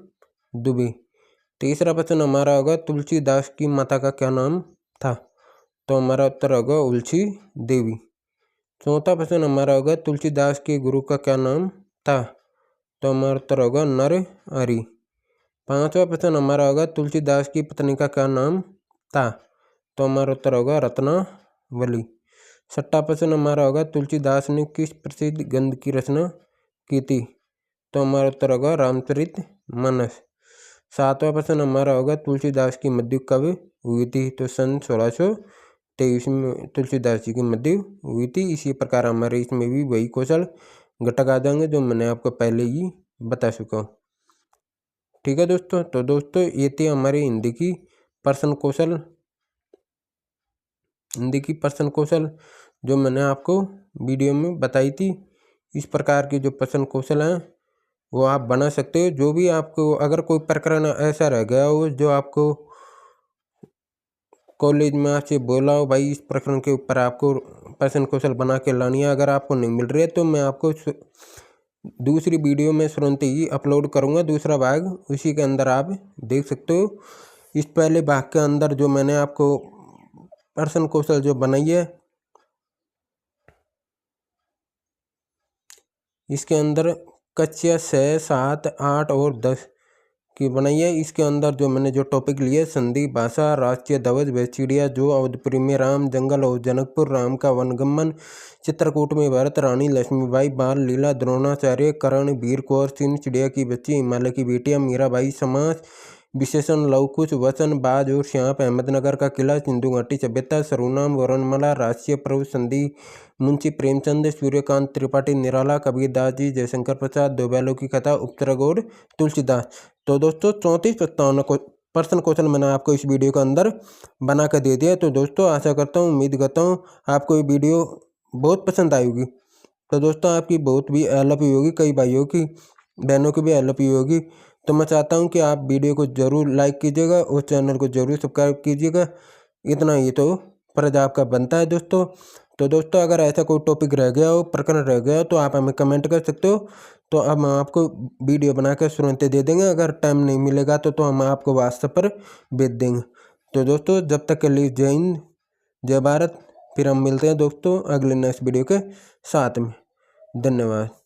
दुबे। तीसरा प्रश्न हमारा होगा तुलसीदास की माता का क्या नाम था, तो हमारा उत्तर होगा उलसी देवी। चौथा प्रश्न हमारा होगा तुलसीदास के गुरु का क्या नाम था, तो हमारा उत्तर होगा नर हरि। पांचवा प्रश्न हमारा होगा तुलसीदास की पत्नी का क्या नाम था, तो हमारा उत्तर होगा रत्नावली। छठा प्रश्न हमारा होगा तुलसीदास ने किस प्रसिद्ध ग्रंथ की रचना की थी, तो हमारा उत्तर होगा रामचरितमानस। सातवां प्रश्न हमारा होगा तुलसीदास की मृत्यु कब हुई थी, तो सन 1623 में तुलसीदास जी की मृत्यु हुई थी। इसी प्रकार हमारे इसमें भी वही कौशल घटक आ जाएंगे जो मैंने आपको पहले ही बता चुका हूँ। ठीक है दोस्तों, तो दोस्तों ये थी हमारी हिंदी की प्रश्न कौशल जो मैंने आपको वीडियो में बताई थी। इस प्रकार की जो प्रश्न कौशल हैं वो आप बना सकते हो। जो भी आपको अगर कोई प्रकरण ऐसा रह गया हो जो आपको कॉलेज में आपसे बोला हो भाई इस प्रकरण के ऊपर आपको प्रश्न कौशल बना के लानी है, अगर आपको नहीं मिल रही है तो मैं आपको दूसरी वीडियो में तुरंत ही अपलोड करूंगा, दूसरा भाग, उसी के अंदर आप देख सकते हो। इस पहले भाग के अंदर जो मैंने आपको प्रश्न कौशल जो बनाई है, इसके अंदर कक्षा 6, 7, 8 और 10 की बनाई है। इसके अंदर जो मैंने जो टॉपिक लिए संधि, भाषा, राष्ट्रीय ध्वज व चिड़िया, जो अवधपुरी में राम, जंगल और जनकपुर, राम का वनगमन, चित्रकूट में भरत, रानी लक्ष्मीबाई, बाल लीला, द्रोणाचार्य, कर्ण, वीर कुंवर सिंह, चिड़िया की बच्ची, हिमालय की बेटियां, मीराबाई, समाज विशेषण, लवकुश, वचन, बाज और श्यांप, अहमदनगर का किला, सिंधु घाटी सभ्यता, सर्वनाम, वर्णमाला, राष्ट्रीय पर्व, संधि, मुंशी प्रेमचंद, सूर्यकांत त्रिपाठी, निराला, कबीरदास जी, जयशंकर प्रसाद, दो बैलों की कथा, उपतरग और तुलसीदास। तो दोस्तों 34 प्रस्तावना को प्रश्न क्वेश्चन मैंने आपको इस वीडियो के अंदर बना कर दे दिया। तो दोस्तों आशा करता हूँ, उम्मीद करता हूँ आपको ये वीडियो बहुत पसंद आई होगी। तो दोस्तों आपकी बहुत भी हेल्प हुई होगी, कई भाइयों की बहनों की भी हेल्प हुई होगी। तो मैं चाहता हूँ कि आप वीडियो को जरूर लाइक कीजिएगा और चैनल को जरूर सब्सक्राइब कीजिएगा। इतना ही तो फर्ज आपका बनता है दोस्तों। तो दोस्तों अगर ऐसा कोई टॉपिक रह गया हो, प्रकरण रह गया हो, तो आप हमें कमेंट कर सकते हो। तो अब हम आपको वीडियो बनाकर तुरंत दे देंगे। अगर टाइम नहीं मिलेगा तो हम आपको व्हाट्सएप पर भेज देंगे। तो दोस्तों जब तक के लिए जय हिंद, जय भारत। फिर हम मिलते हैं दोस्तों अगले नेक्स्ट वीडियो के साथ में। धन्यवाद।